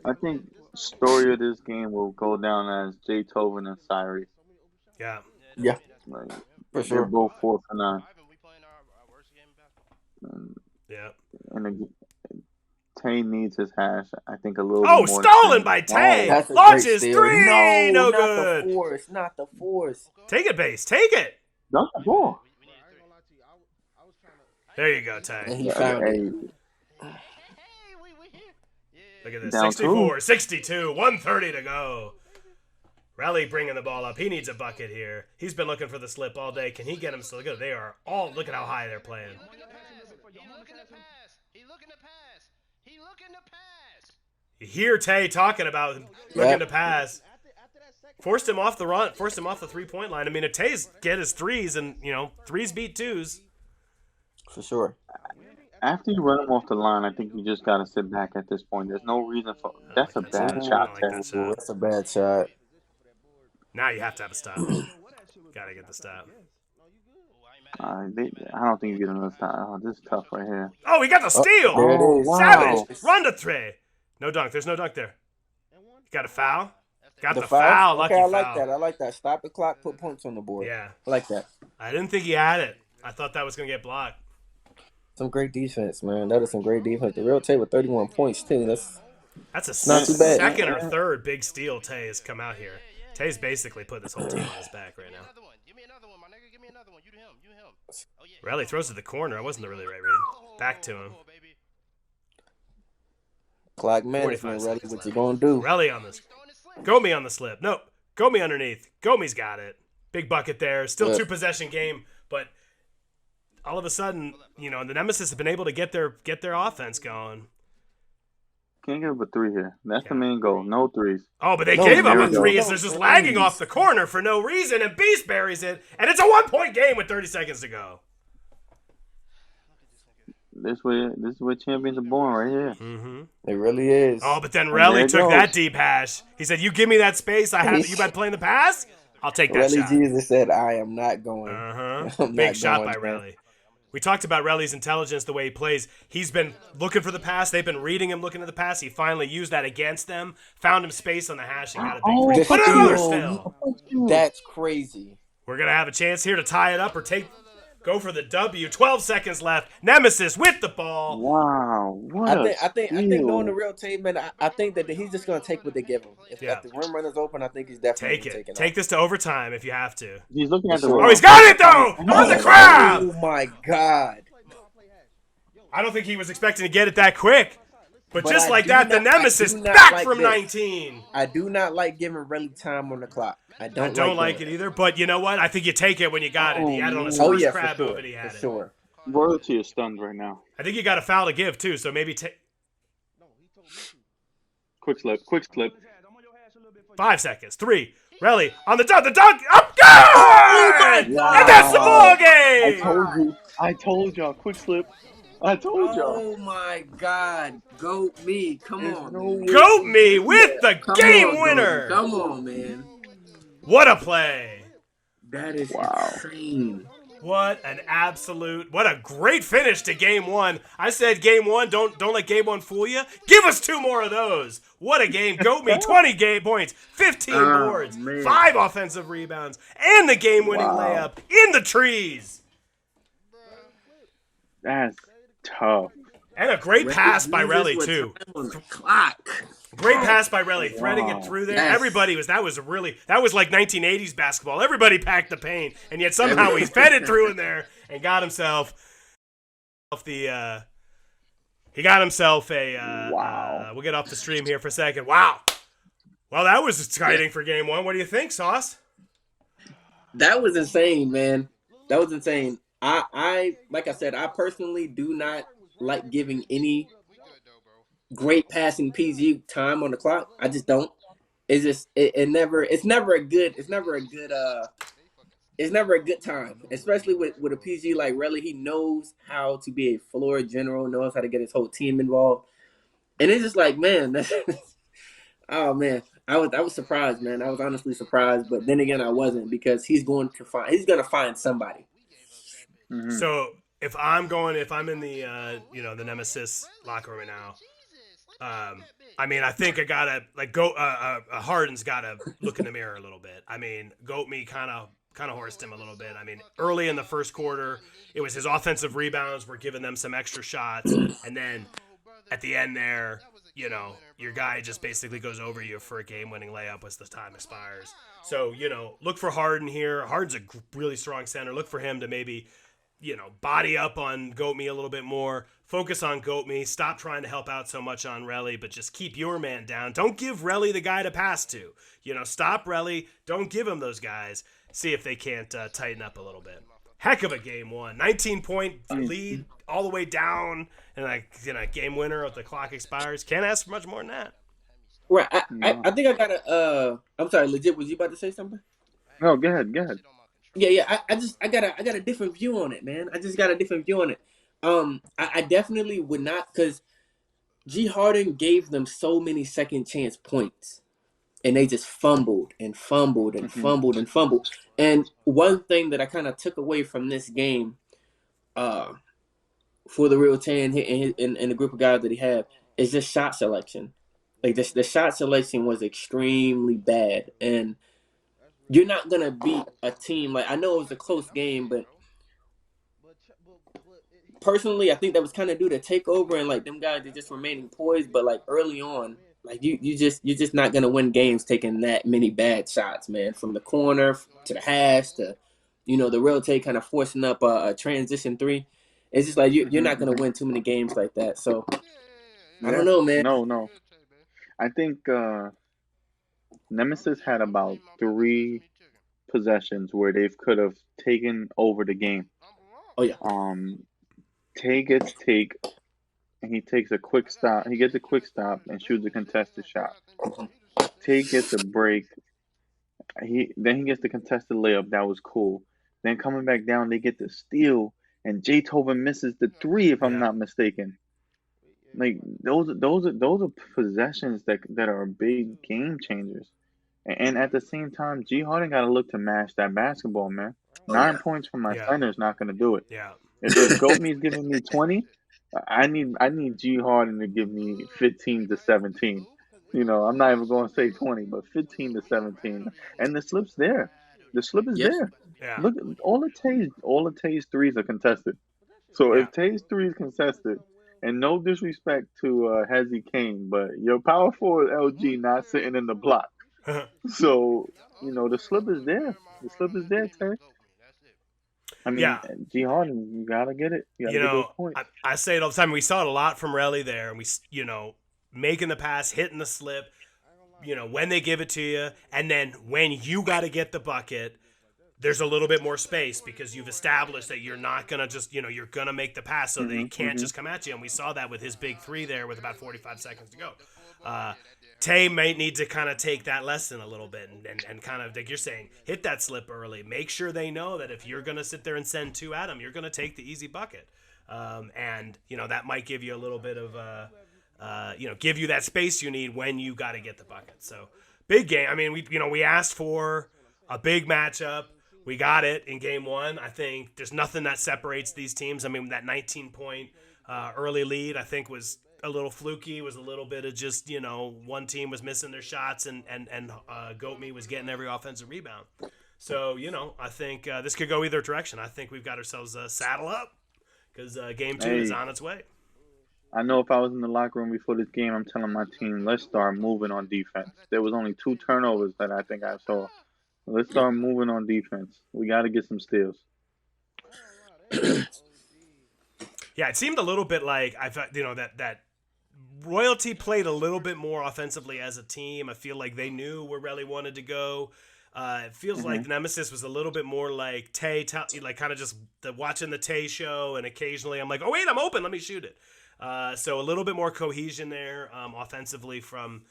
I think story of this game will go down as Jay Tovin and Cyrus. Yeah. Yeah. Like, For they're sure. both 4 for 9. Yeah. And Tay needs his hash, I think, a little bit Oh, more. stolen by Tay. That's a Launches great steal. 3. No not good. The force. Not the force. Take it, base. Take it. Dunk the ball. There you go, And Tay. he found it. Look at this. Down 64, 62, 130 to go. Relly bringing the ball up. He needs a bucket here. He's been looking for the slip all day. Can he get him? So look at how high they're playing. You hear Tay talking about looking to pass. Forced him off the run. Forced him off the 3-point line. I mean, if Tay's get his threes, and threes beat twos. For sure. After you run him off the line, I think you just got to sit back at this point. There's no reason for that's a bad shot. That's a bad shot. Now you have to have a stop. Gotta get the stop. I don't think you get another stop. Oh, this is tough right here. Oh, he got the steal. There it is. Wow. Savage. Run to 3. No dunk. There's no dunk there. Got a foul? Got the foul. Lucky okay, I foul. like that. I like that. Stop the clock, put points on the board. Yeah. I like that. I didn't think he had it. I thought that was going to get blocked. Some great defense, man. That is some great defense. The real Tay with 31 points, too. That's a not too bad. second or third big steal Tay has come out here. Tay's basically put this whole team on his back right now. Relly throws to the corner. I wasn't the really right read. Back to him. Clock management, Relly. What you gonna do? Relly on this. Gomi on the slip. Nope. Gomi underneath. Gomi's got it. Big bucket there. Still 2-possession game, but all of a sudden, the Nemesis have been able to get their offense going. Can't give up a 3 here. That's the main goal. No threes. Oh, but they gave up a 3. They're just lagging off the corner for no reason, and Beast buries it, and it's a 1-point game with 30 seconds to go. This is where champions are born right here. Mm-hmm. It really is. Oh, but then Relly took that deep hash. He said, "You give me that space. You been playing the pass. I'll take that Relly shot." Jesus said, "I am not going." Big shot by Relly. We talked about Relly's intelligence, the way he plays. He's been looking for the pass. They've been reading him, looking at the pass. He finally used that against them, found him space on the hash, and got a big three. Put another steal. That's crazy. We're going to have a chance here to tie it up or go for the W. 12 seconds left. Nemesis with the ball. Wow. I think knowing the real team, man, I think that he's just going to take what they give him. If the rim runner's open, I think he's definitely taking it. Take this to overtime if you have to. He's looking at the Oh, he's got it, though! On the crowd! Oh, my God. I don't think he was expecting to get it that quick. But just like that, the Nemesis back from 19. I do not like giving Relly time on the clock. I don't like it either. But you know what? I think you take it when you got it. He had it on his first crab move, and he had it. Sure. Royalty is stunned right now. I think you got a foul to give, too, so maybe take... Quick slip. 5 seconds. 3. Relly on the dunk. Up good! Oh, my God! And that's the ball game! I told y'all. Quick slip. I told y'all. Oh, my God. Goat me. Come on. Goat me with the game winner. Come on, man. What a play. That is insane. What a great finish to game 1. I said game 1, don't let game 1 fool you. Give us 2 more of those. What a game. Goat me, 20 points, 15 boards, 5 offensive rebounds, and the game-winning layup in the trees. That's tough. And a great pass by Relly, too. Great pass by Relly, threading it through there. Yes. Everybody that was like 1980s basketball. Everybody packed the paint, and yet somehow he fed it through in there and got himself a we'll get off the stream here for a second. Wow. Well, that was exciting for game 1. What do you think, Sauce? That was insane, man. That was insane. I like I said, I personally do not like giving any great passing PG time on the clock. I just don't. It's just it's never a good it's never a good time, especially with a PG like Relly. He knows how to be a floor general, knows how to get his whole team involved, and it's just like, man, oh man, I was surprised, man. I was honestly surprised, but then again, I wasn't because he's gonna find somebody. Mm-hmm. So if I'm in the the Nemesis locker room right now. I mean, I think I gotta go. Harden's gotta look in the mirror a little bit. I mean, Goat Me kind of horsed him a little bit. I mean, early in the first quarter, it was his offensive rebounds were giving them some extra shots, and then at the end there, your guy just basically goes over you for a game-winning layup as the time expires. So look for Harden here. Harden's a really strong center. Look for him to maybe body up on Goat Me a little bit more. Focus on Goat Me. Stop trying to help out so much on Relly, but just keep your man down. Don't give Relly the guy to pass to. Stop Relly. Don't give him those guys. See if they can't tighten up a little bit. Heck of a game one. 19-point lead all the way down, and game winner if the clock expires. Can't ask for much more than that. Right. I think I got a. I'm sorry. Legit. Was you about to say something? No. Go ahead. Yeah. I got a different view on it, man. I just got a different view on it. I definitely would not, because G Harden gave them so many second chance points, and they just fumbled and fumbled and fumbled and fumbled. And one thing that I kind of took away from this game, for the real Tan and the group of guys that he had, is just shot selection. Like the shot selection was extremely bad, and you're not gonna beat a team like, I know it was a close game, but personally, I think that was kind of due to takeover and like them guys are just remaining poised. But like early on, like you're just not gonna win games taking that many bad shots, man. From the corner to the hash to, the real take kind of forcing up a transition three. It's just like you're not gonna win too many games like that. So I don't know, man. No. I think Nemesis had about 3 possessions where they could have taken over the game. Oh yeah. Tay gets and he takes a quick stop. He gets a quick stop and shoots a contested shot. Tay gets a break. Then he gets the contested layup. That was cool. Then coming back down, they get the steal, and Jay Tobin misses the 3, if I'm not mistaken. Like those are possessions that are big game changers. And at the same time, G Harden got to look to match that basketball, man. 9 points from my center is not going to do it. Yeah. If Goat Me's giving me 20, I need G Harden to give me 15 to 17. I'm not even going to say 20, but 15 to 17. And the slip's there. The slip is there. Yeah. Look, all of Tay's threes are contested. So if Tay's 3 is contested, and no disrespect to Hezzy Kane, but your power forward LG not sitting in the block. So, the slip is there. The slip is there, Tay. I mean, G Harden, you gotta get it. You gotta get those points. I say it all the time. We saw it a lot from Relly there, and we, making the pass, hitting the slip, when they give it to you, and then when you got to get the bucket, there's a little bit more space because you've established that you're not gonna just, you're gonna make the pass, so they can't just come at you. And we saw that with his big 3 there with about 45 seconds to go. Tay might need to kind of take that lesson a little bit and kind of, like you're saying, hit that slip early. Make sure they know that if you're going to sit there and send 2 at them, you're going to take the easy bucket. And, that might give you a little bit of, give you that space you need when you got to get the bucket. So big game. I mean, we asked for a big matchup. We got it in game 1. I think there's nothing that separates these teams. I mean, that 19-point early lead, I think, was a little fluky. It was a little bit of just, one team was missing their shots and Goat Me was getting every offensive rebound. So, I think this could go either direction. I think we've got ourselves a saddle up because game 2 is on its way. I know if I was in the locker room before this game, I'm telling my team, let's start moving on defense. There was only 2 turnovers that I think I saw. Let's start moving on defense. We got to get some steals. Yeah, it seemed a little bit like I thought, that Royalty played a little bit more offensively as a team. I feel like they knew where Relly wanted to go. It feels like the Nemesis was a little bit more like Tay, like kind of just watching the Tay show, and occasionally I'm like, oh wait, I'm open, let me shoot it. So a little bit more cohesion there offensively from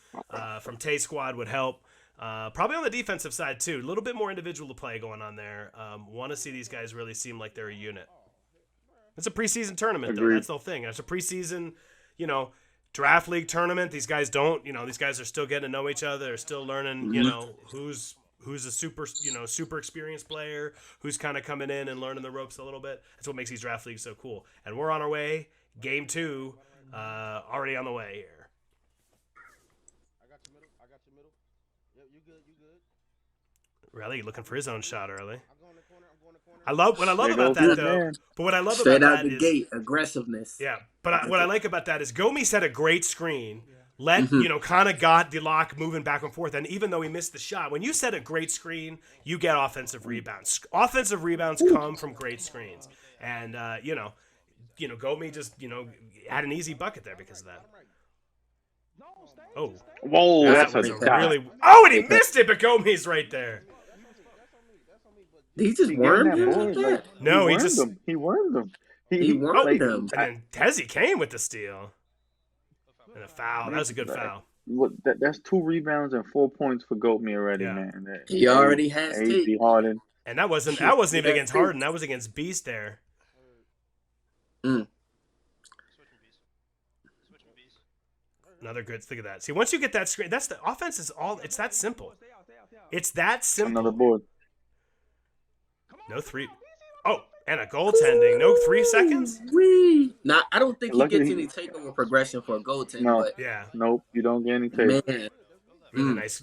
Tay squad would help. Probably on the defensive side too. A little bit more individual play going on there. Want to see these guys really seem like they're a unit. It's a preseason tournament, though. That's the whole thing. It's a preseason, draft league tournament. These guys these guys are still getting to know each other. They're still learning, who's a super experienced player, who's kind of coming in and learning the ropes a little bit. That's what makes these draft leagues so cool. And we're on our way. Game 2, already on the way here. I got your middle. Yep, you good. Really looking for his own shot early. I'm going to corner. What I love about that though. But what I love straight about out that the is gate aggressiveness. Yeah, but what I like about that is Gomi set a great screen. Kind of got the lock moving back and forth. And even though he missed the shot, when you set a great screen, you get offensive rebounds. Offensive rebounds come from great screens. And, Gomi just, had an easy bucket there because of that. Oh. Whoa, that's a really. Oh, and he missed it, but Gomi's right there. He just wormed him? No, he wormed him. He wormed him. And then Tezzy came with the steal. And a foul. That was a good foul. That's 2 rebounds and 4 points for Goatme already, man. He already has tape. Harden. And that wasn't even against Harden. That was against Beast there. Another good. Look at that. See, once you get that screen, that's the offense is all. It's that simple. It's that simple. Another board. No 3. Oh, and a goaltending. No 3 seconds. Now, I don't think he gets any takeover progression for a goaltending. No. But yeah. Nope. You don't get any take. Man.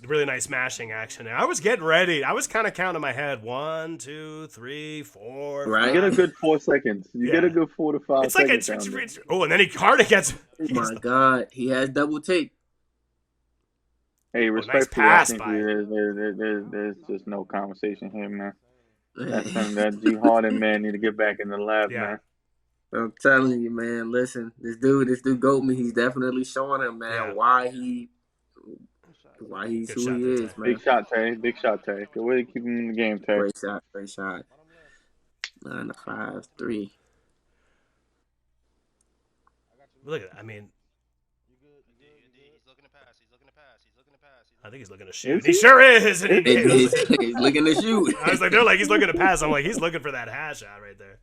Really nice mashing action. I was getting ready. I was kind of counting in my head. 1, 2, 3, 4. Right. You get a good 4 seconds. You get a good 4 to 5 it's seconds. It's and then Harden gets. Oh my God, he has double take. Hey, respectfully, I think there's just no conversation here, man. That G Harden man need to get back in the lab, man. I'm telling you, man. Listen, this dude Goatme, he's definitely showing him, man, why he's who he is, man. Big shot, Tay. Good way to keep him in the game, Tay. Great shot. 9 to 5, 3. Look at that. I mean, I think he's looking to shoot. He sure is. And he's looking to shoot. I was like, they're like, he's looking to pass. I'm like, he's looking for that hash shot right there.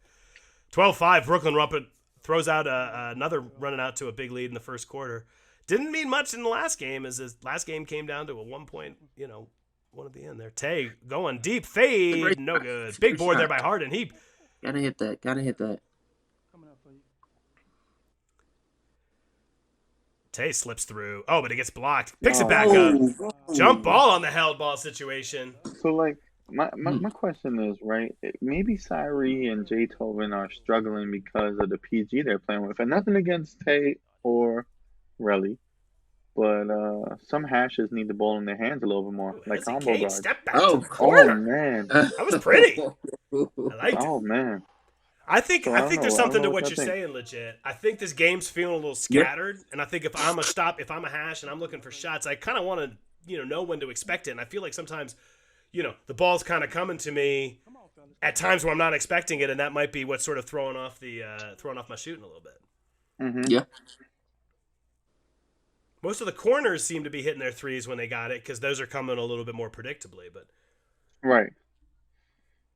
12-5. Brooklyn Ruppert throws out another running out to a big lead in the first quarter. Didn't mean much in the last game, as his last game came down to a 1 point, one at the end there. Tay going deep, fade, no good. Big board there by Harden. He gotta hit that. Tay slips through. Oh, but it gets blocked. Picks it back up. Jump ball on the held ball situation. So, like, my question is, right, maybe Cyree and Jaytoven are struggling because of the PG they're playing with. And nothing against Tay or Relly, but some hashes need the ball in their hands a little bit more, like combo guards. Step back to the corner. Oh, man. That was pretty. I liked it. Oh, man. I think there's something to what you're saying, legit. I think this game's feeling a little scattered, and I think if I'm a hash and I'm looking for shots, I kind of want to, know when to expect it. And I feel like sometimes, the ball's kind of coming to me at times where I'm not expecting it, and that might be what's sort of throwing off my shooting a little bit. Mm-hmm. Yeah. Most of the corners seem to be hitting their threes when they got it because those are coming a little bit more predictably. But right.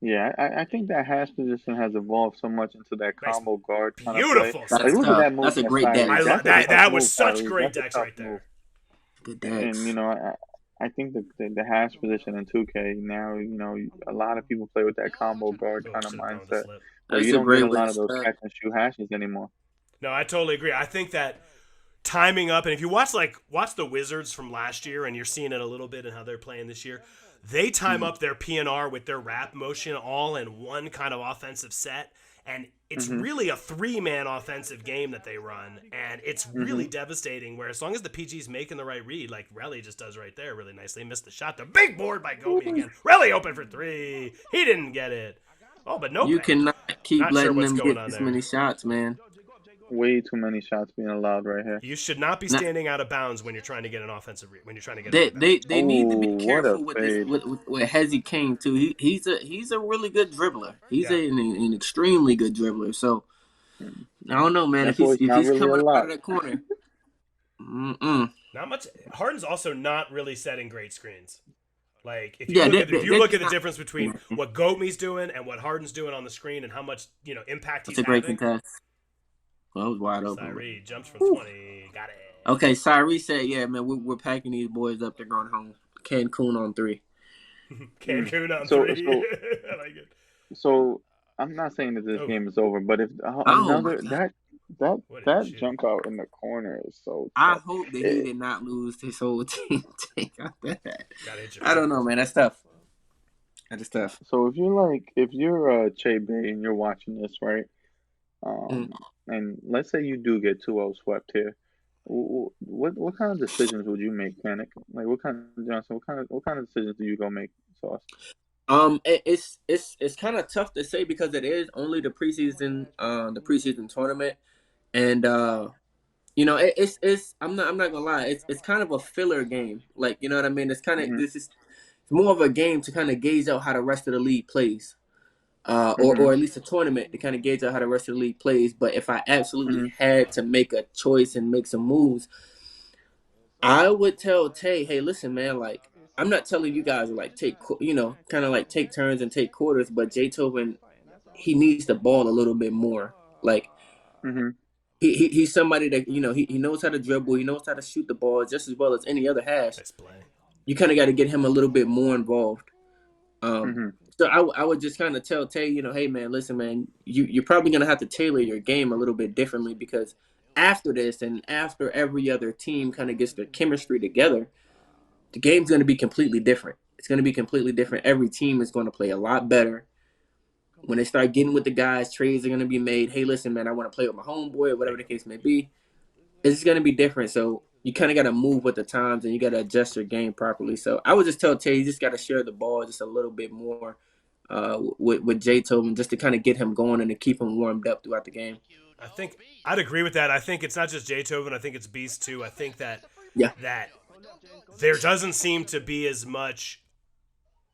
Yeah, I think that hash position has evolved so much into that combo guard kind beautiful. of play. Look at that move. That's a great deck. That was such great decks right there. Good decks. And I think the hash position in 2K now, a lot of people play with that combo guard kind of mindset. So you don't get a lot of those catch and shoot hashes anymore. No, I totally agree. I think that timing up, and if you watch the Wizards from last year, and you're seeing it a little bit in how they're playing this year, they time up their PNR with their wrap motion all in one kind of offensive set, and it's really a 3-man offensive game that they run, and it's really devastating. Where as long as the PG's making the right read, like Relly just does right there, really nicely, missed the shot. The big board by Gobi again. Relly open for 3. He didn't get it. Oh, but no. You cannot keep letting them get this there. many shots, man. Way too many shots being allowed right here. You should not be standing out of bounds when you're trying to get an offensive when you're trying to get. They need to be careful with Hezzy King too. He's a really good dribbler. He's an extremely good dribbler. So I don't know, man. If he's really coming out of that corner, not much. Harden's also not really setting great screens. Like if you look at the difference between what Goatme's doing and what Harden's doing on the screen and how much impact he's having. That's a great contest. Well, it was wide open. Cyree jumps from 20. Got it. Okay, Cyree said, "Yeah, man, we're packing these boys up. They're going home. Cancun on 3. Cancun on 3. I like it. So I'm not saying that this game is over, but if another that jump out in the corner is so tough. I hope that he did not lose his whole team take out that. I don't know, man. That's tough. That is tough. So if you're Che Bay and you're watching this, right? And let's say you do get 2-0 swept here. What kind of decisions would you make, Panic? Like what kind of decisions do you go make, Sauce? It's kind of tough to say because it is only the preseason tournament, and it's I'm not gonna lie, it's kind of a filler game. Like, you know what I mean? It's kind of this is more of a game to kind of gauge out how the rest of the league plays, or at least a tournament to kind of gauge out how the rest of the league plays. But if I absolutely had to make a choice and make some moves, I would tell Tay, hey, listen, man, like, I'm not telling you guys to like take, kind of like take turns and take quarters, but Jaytoven, he needs the ball a little bit more. Like, he's somebody that, he knows how to dribble, he knows how to shoot the ball just as well as any other hash. You kind of got to get him a little bit more involved. So I would just kind of tell Tay, hey, man, listen, man, you're probably going to have to tailor your game a little bit differently because after this and after every other team kind of gets their chemistry together, the game's going to be completely different. It's going to be completely different. Every team is going to play a lot better. When they start getting with the guys, trades are going to be made. Hey, listen, man, I want to play with my homeboy or whatever the case may be. It's going to be different. So you kind of got to move with the times and you got to adjust your game properly. So I would just tell Tay, you just got to share the ball just a little bit more with Jaytoven just to kind of get him going and to keep him warmed up throughout the game. I think I'd agree with that. I think it's not just Jaytoven. I think it's Beast too. I think that there doesn't seem to be as much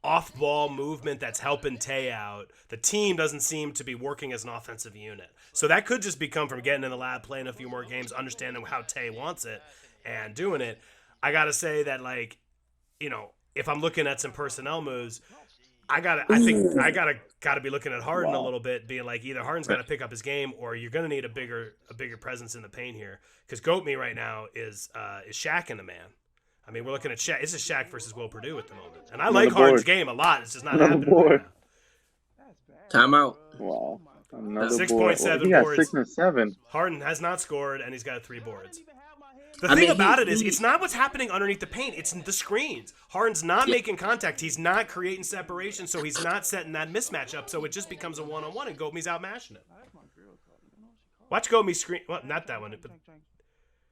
off-ball movement that's helping Tay out. The team doesn't seem to be working as an offensive unit. So that could just become from getting in the lab, playing a few more games, understanding how Tay wants it, and doing it. I got to say that, like, if I'm looking at some personnel moves, I gotta be looking at Harden a little bit, being like, either Harden's got to pick up his game, or you're gonna need a bigger presence in the paint here. Because Goatme right now is Shaq in the man. I mean, we're looking at Shaq. It's a Shaq versus Will Purdue at the moment, and I like Harden's game a lot. It's just not happening right now. Timeout. Wow. 6.7 boards. 6 and 7. Harden has not scored, and he's got 3 boards. The thing about it is, it's not what's happening underneath the paint. It's the screens. Harden's not making contact. He's not creating separation, so he's not setting that mismatch up. So it just becomes a one-on-one, and Goatme's out mashing it. Watch Goatme screen. Well, not that one. But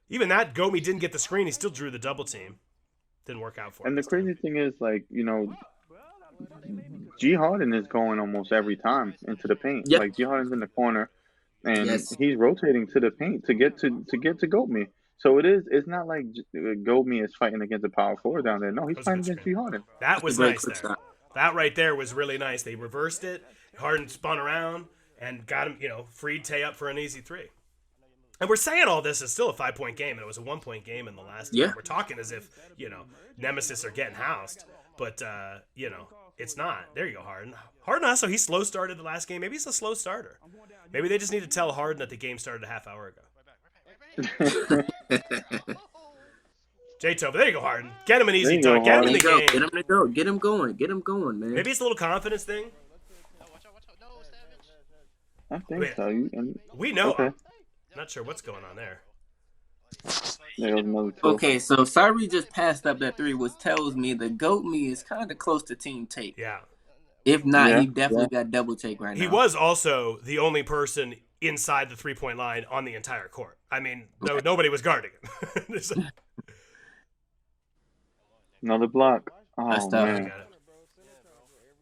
even that, Goatme didn't get the screen. He still drew the double team. Didn't work out for him. And the crazy thing is, like, G Harden is going almost every time into the paint. Yep. Like, G Harden's in the corner, and he's rotating to the paint to get to Goatme. So it's not like Goatme is fighting against a power forward down there. No, he's fighting against G Harden. That was nice there. That right there was really nice. They reversed it. Harden spun around and got him, freed Tay up for an easy 3. And we're saying all this is still a 5-point game, and it was a 1-point game in the last game. We're talking as if, Nemesis are getting housed. But, it's not. There you go, Harden. Harden also, he slow started the last game. Maybe he's a slow starter. Maybe they just need to tell Harden that the game started a half hour ago. Jaytoven, there you go, Harden. Get him an easy dunk. Get him in the game. Get him to go. Get him going. Get him going, man. Maybe it's a little confidence thing. I think so. We know. Okay. Not sure what's going on there. Okay, so Cyree just passed up that 3, which tells me that Goatme is kind of close to team take. Yeah. If not, he definitely got double take right now. He was also the only person inside the 3-point line on the entire court. I mean, nobody was guarding him. Another block. Oh, man.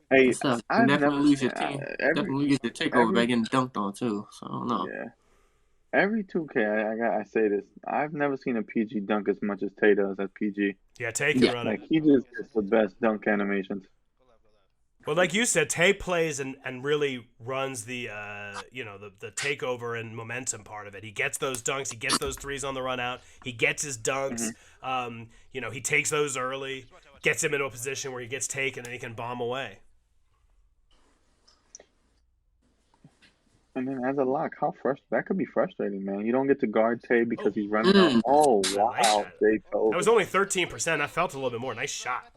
Hey, I definitely lose your team. Definitely lose your takeover by getting dunked on, too. So, I don't know. Yeah. Every 2K, I say this. I've never seen a PG dunk as much as Tay does at PG. Yeah, Tay can run it. Like, he just gets the best dunk animations. Well, like you said, Tay plays and really runs the the takeover and momentum part of it. He gets those dunks, he gets those 3s on the run out, he gets his dunks. He takes those early, gets him into a position where he gets taken and he can bomb away. And then as a lock, that could be frustrating, man. You don't get to guard Tay because he's running out. Oh, wow. Nice shot. That was only 13%. That felt a little bit more. Nice shot.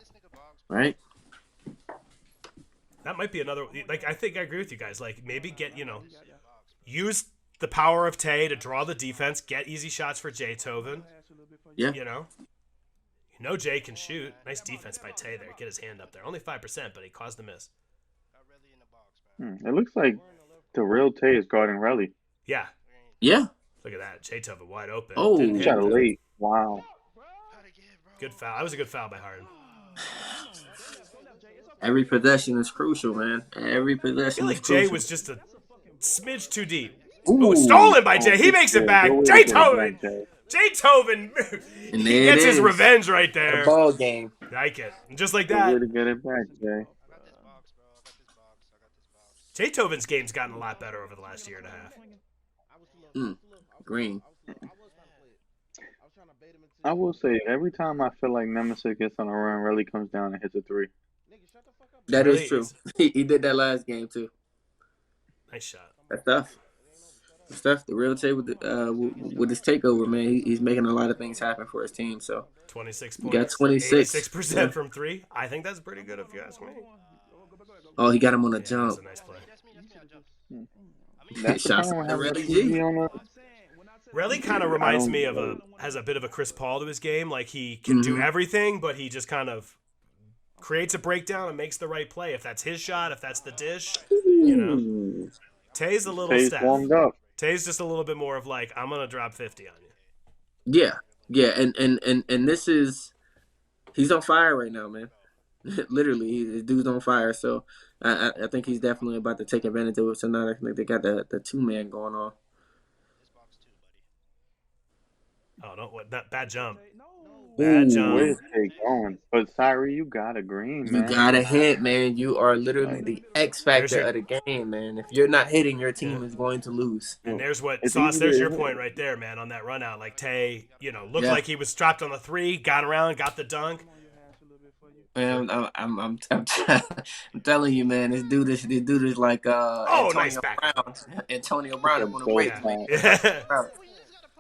Right? That might be another, like, I think I agree with you guys. Like, maybe use the power of Tay to draw the defense, get easy shots for Jaytoven. Yeah. Jay can shoot. Nice defense by Tay there. Get his hand up there. Only 5%, but he caused a miss. It looks like the real Tay is guarding Relly. Yeah. Yeah. Look at that. Jaytoven wide open. Oh, shot late. Wow. Good foul. That was a good foul by Harden. Every possession is crucial, man. Every possession I feel like is crucial. Jay was just a smidge too deep. Ooh, stolen by Jay. He makes it back. Jaytoven. Jaytoven. He gets his revenge right there. The ball game. Like it. And just like that. Way to get it back, Jay. Jaytoven's game's gotten a lot better over the last year and a half. Green. I will say, every time I feel like Nemesis gets on a run, Relly comes down and hits a 3. That is true. He did that last game, too. Nice shot. That's tough. That's tough. The real Tay with his takeover, man, he's making a lot of things happen for his team. So 26 he points. got 26. 86% from 3. I think that's pretty good if you ask me. Oh, he got him on a jump. That's a nice play. Shots at Relly G. Relly kind of reminds me of has a bit of a Chris Paul to his game. Like, he can do everything, but he just kind of creates a breakdown and makes the right play. If that's his shot, if that's the dish, Tay's a little Steph. Warmed up. Tay's just a little bit more of like, I'm gonna drop 50 on you. Yeah, and this is, he's on fire right now, man. Literally, the dude's on fire. So I think he's definitely about to take advantage of it. So now I think they got the 2-man going on. Oh no! That bad jump. Bad jump. Where's Tay going? But Cyree, you got a green, man. You got to hit, man. You are literally the X factor of the game, man. If you're not hitting, your team is going to lose. And there's your point right there, man. On that run out, like Tay, looked like he was dropped on the 3, got around, got the dunk. Man, I'm telling you, man. This dude is like Antonio nice back. Brown. Antonio Brown on the weight.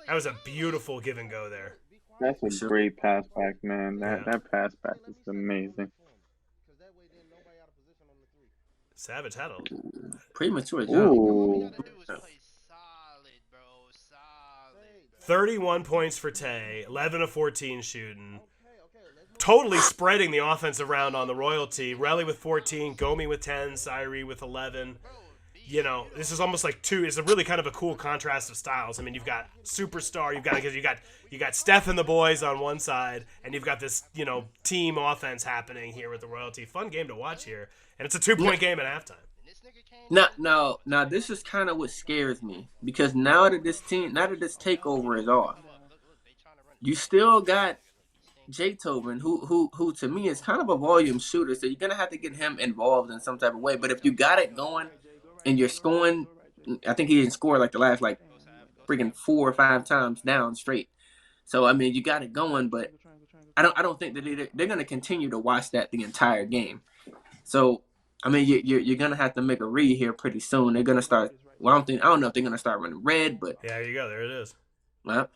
That was a beautiful give and go there. That's a great pass back, man. That pass back is amazing. Savage had a premature jump. 31 points for Tay, 11 of 14 shooting. Totally spreading the offense around on the royalty. Relly with 14, Gomi with 10, Cyree with 11. This is almost like it's a really kind of a cool contrast of styles. I mean, you've got superstar, you got Steph and the boys on one side, and you've got this, team offense happening here with the royalty. Fun game to watch here, and it's a 2-point game at halftime. Now, this is kind of what scares me, because now that this takeover is off, you still got Jaytoven, who to me is kind of a volume shooter, so you're gonna have to get him involved in some type of way. But if you got it going and you're scoring, I think he didn't score like the last freaking 4 or 5 times down straight. So I mean, you got it going, but I don't think that they're gonna continue to watch that the entire game. So I mean, you're gonna have to make a read here pretty soon. They're gonna start. Well, I don't know if they're gonna start running red, but yeah, there you go. There it is. Well,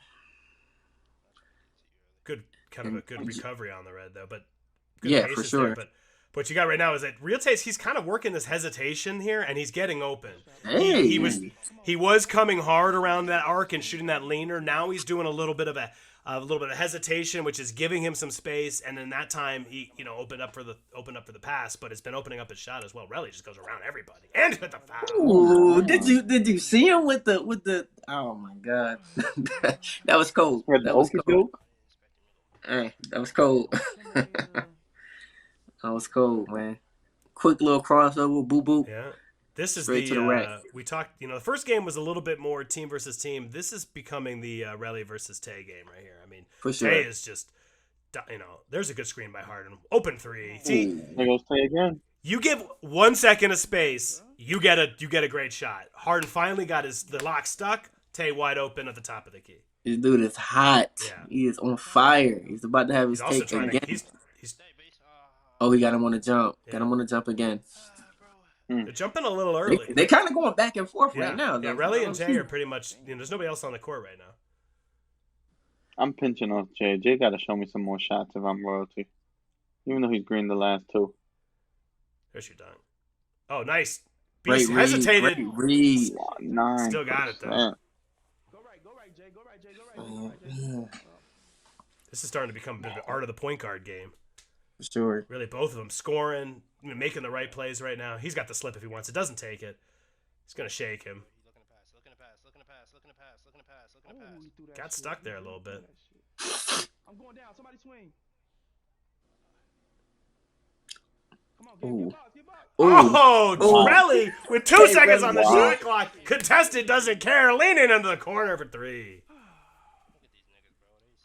good recovery on the red though, but yeah, for sure. There, but what you got right now is that Real Taste, he's kind of working this hesitation here, and he's getting open. Hey. He was coming hard around that arc and shooting that leaner. Now he's doing a little bit of hesitation, which is giving him some space. And in that time, he opened up for the pass, but it's been opening up his shot as well. Relly just goes around everybody and hit the foul. Ooh, did you see him with the? Oh my God, that was cold. That was cold. Hey, that was cold. That was cold, man. Quick little crossover, boop boop. Yeah. This is straight to the rack. We talked, the first game was a little bit more team versus team. This is becoming the Relly versus Tay game right here. I mean, for sure. Tay is just, there's a good screen by Harden. Open 3. See, there goes Tay again. You give 1 second of space, you get a great shot. Harden finally got the lock stuck. Tay wide open at the top of the key. This dude is hot. Yeah. He is on fire. He's about to have his take again. Oh, he got him on the jump. Yeah. Got him on the jump again. They're jumping a little early. They kind of going back and forth Yeah. right now. Yeah, Relly and Jay are pretty much. There's nobody else on the court right now. I'm pinching off Jay. Jay got to show me some more shots if I'm royalty. Even though he's green the last two. There's your dunk. Oh, nice. Great Beast read, hesitated. great read. 9%. Still got it, though. Go right, Jay. Go right. This is starting to become a bit of the art of the point guard game. For sure. Really, both of them scoring, making the right plays right now. He's got the slip if he wants it. Doesn't take it. He's going to shake him. Got stuck there a little bit. I'm going down. Somebody swing. Come on, Ooh. get box. Oh, Oh. Relly with 2 seconds Relly. on the Wow. shot clock. Contested, doesn't care. Leaning into the corner for 3.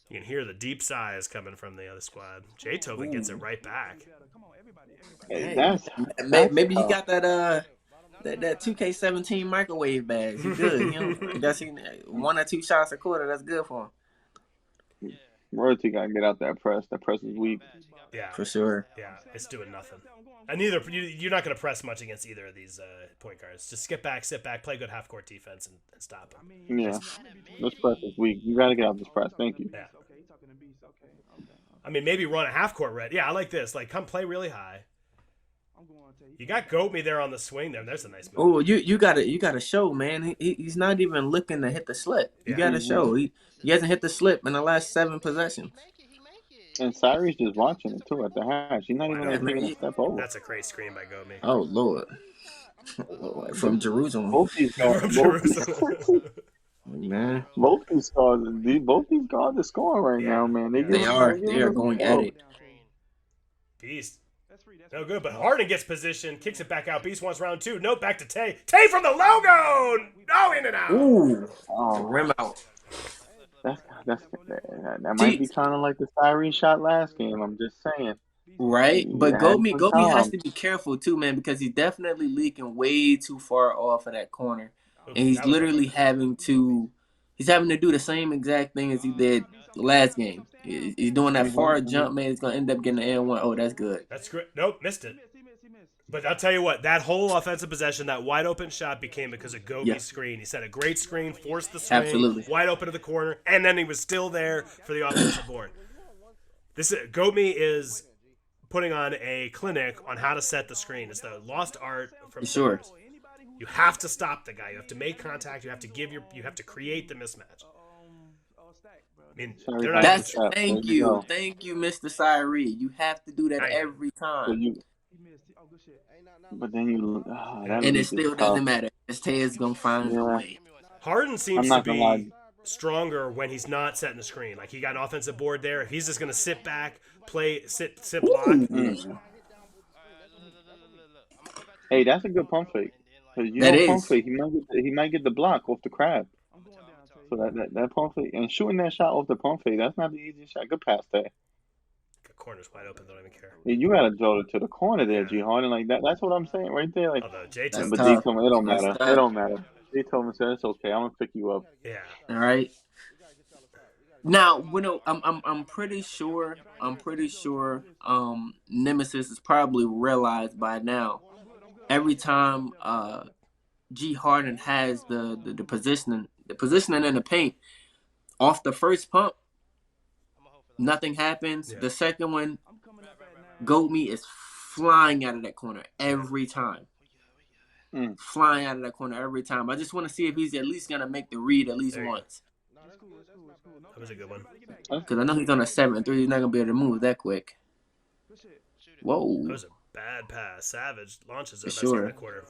You can hear the deep sighs coming from the other squad. Jaytoven gets it right back. Come on, everybody. Hey, Hey, maybe he tough. got that 2K17 microwave bag. He good. He got 1 or 2 shots a quarter. That's good for him. Royalty got to get out that press. That press is weak. Yeah, For sure. yeah, it's doing nothing. And you're not going to press much against either of these point guards. Just sit back, play good half court defense, and stop them. Yeah. This press is weak. You got to get out this press. Thank you. Yeah. Okay, he's talking to Beast. Okay. I mean, maybe run a half court red. Yeah, I like this. Like, come play really high. I'm going to tell you. You got Goat Me there on the swing there. There's a nice move. Oh, you gotta show, man. He's not even looking to hit the slip. You Yeah. gotta show. He hasn't hit the slip in the last 7 possessions. And Cyrie's just watching it, too, at the hash. He's not even like, taking a step over. That's a great screen by Goat Me. Oh Lord. From Jerusalem. Both these guards, From Jerusalem. Man. both these guards are scoring right now, man. They are going at it. Beast. That's free. No good, but Harden gets position, kicks it back out. Beast wants round 2. Nope, back to Tay. Tay from the logo! No, in and out. Ooh. Oh, Rim out. that might be kind of like the Cyrene shot last game. I'm just saying. Right? But Yeah, Gomi has Tom. to be careful too, man, because he's definitely leaking way too far off of that corner. And he's That was literally having to do the same exact thing as he did last game. He's doing that far jump, man. He's gonna end up getting the N1. Oh, that's good. That's great. Nope, missed it. He missed. But I'll tell you what, that whole offensive possession, that wide open shot became because of Gomi's Yeah. screen. He set a great screen, forced the swing, Absolutely. wide open to the corner, and then he was still there for the offensive board. Gomi is putting on a clinic on how to set the screen. It's the lost art from Sure. centers. You have to stop the guy. You have to make contact. You have to create the mismatch. I mean, Sorry, they're not. That's There thank you you. go. Thank you, Mr. Cyree. You have to do that I am. every So time. you, He missed. Oh, good shit. but then you look. That And leak it is still tough. doesn't matter. Tay's gonna find a Yeah. way. Harden I'm seems to not gonna lie. be stronger when he's not setting the screen. Like, he got an offensive board there. If he's just going to sit back, sit block. Hey, that's a good pump fake. 'Cause you That know pump is. fake, he might get the block off the crab. I'm going down, Tay. So that pump fake and shooting that shot off the pump fake, that's not the easiest shot. Good pass there. The corner's wide open. Don't even care. You gotta throw it to the corner there, G Harden. Like that. That's what I'm saying right there. Like, Although Jay That's took, but tough. D told me it don't That's matter. tough. It don't matter. D told me said it's okay. I'm gonna pick you up. yeah. All right. Now, I'm pretty sure Nemesis is probably realized by now. Every time G Harden has the positioning in the paint, off the first pump, nothing happens. Yeah. The second one, Goat Me is flying out of that corner every time. Flying out of that corner every time. I just want to see if he's at least gonna make the read at least There you go. once. That was a good one. Because I know he's on a 7-3. He's not gonna be able to move that quick. Whoa. That was a bad pass. Savage launches it. For That's in sure. the quarter.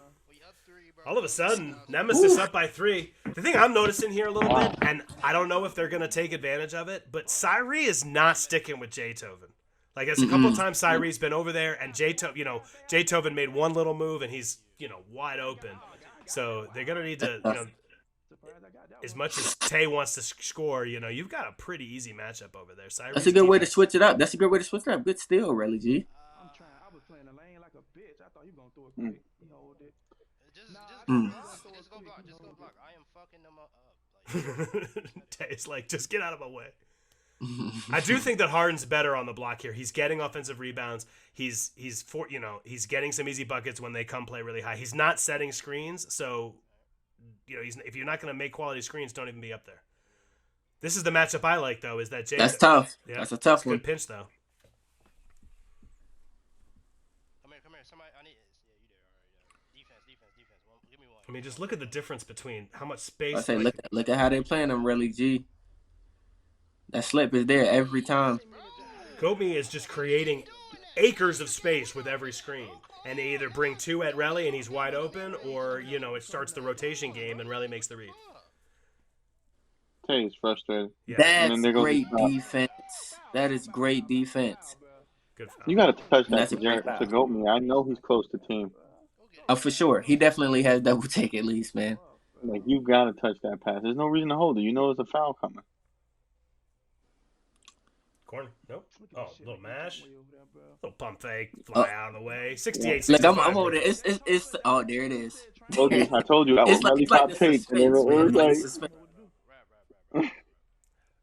All of a sudden, Nemesis up by 3. The thing I'm noticing here a little bit, and I don't know if they're going to take advantage of it, but Cyree is not sticking with Jaytoven. Like, there's a couple times Cyree's been over there, and Jaytoven made one little move, and he's, wide open. So they're going to need to, as much as Tay wants to score, you've got a pretty easy matchup over there. Cyree's That's a good way to defense- switch it up. Good steal, really, G. I'm trying. I was playing the lane like a bitch. I thought he was gonna throw it quick. He hold it. Just go block. I am fucking them up. Tay's like, just get out of my way. I do think that Harden's better on the block here. He's getting offensive rebounds. He's getting some easy buckets when they come play really high. He's not setting screens, so if you're not going to make quality screens, don't even be up there. This is the matchup I like, though. Is that Jay? That's tough. Yeah, that's a tough one. Good pinch, though. Come here. Somebody, I need. Yeah, you there? All right, Defense. Give me one. I mean, just look at the difference between how much space. I say, look at how they playing them, really, G. That slip is there every time. Gomi is just creating acres of space with every screen. And they either bring two at Relly and he's wide open, or, it starts the rotation game and Relly makes the read. He's frustrated. Yeah. That's great defense. That is great defense. Good foul. You got to touch that to go me. I know he's close to team. Oh, for sure. He definitely has double take at least, man. Like, you got to touch that pass. There's no reason to hold it. You know there's a foul coming. Corner. Nope. Oh, little mash. Little pump fake. Fly out of the way. 68. Look, I'm over there. It's oh, there it is. I told you. I was really top take.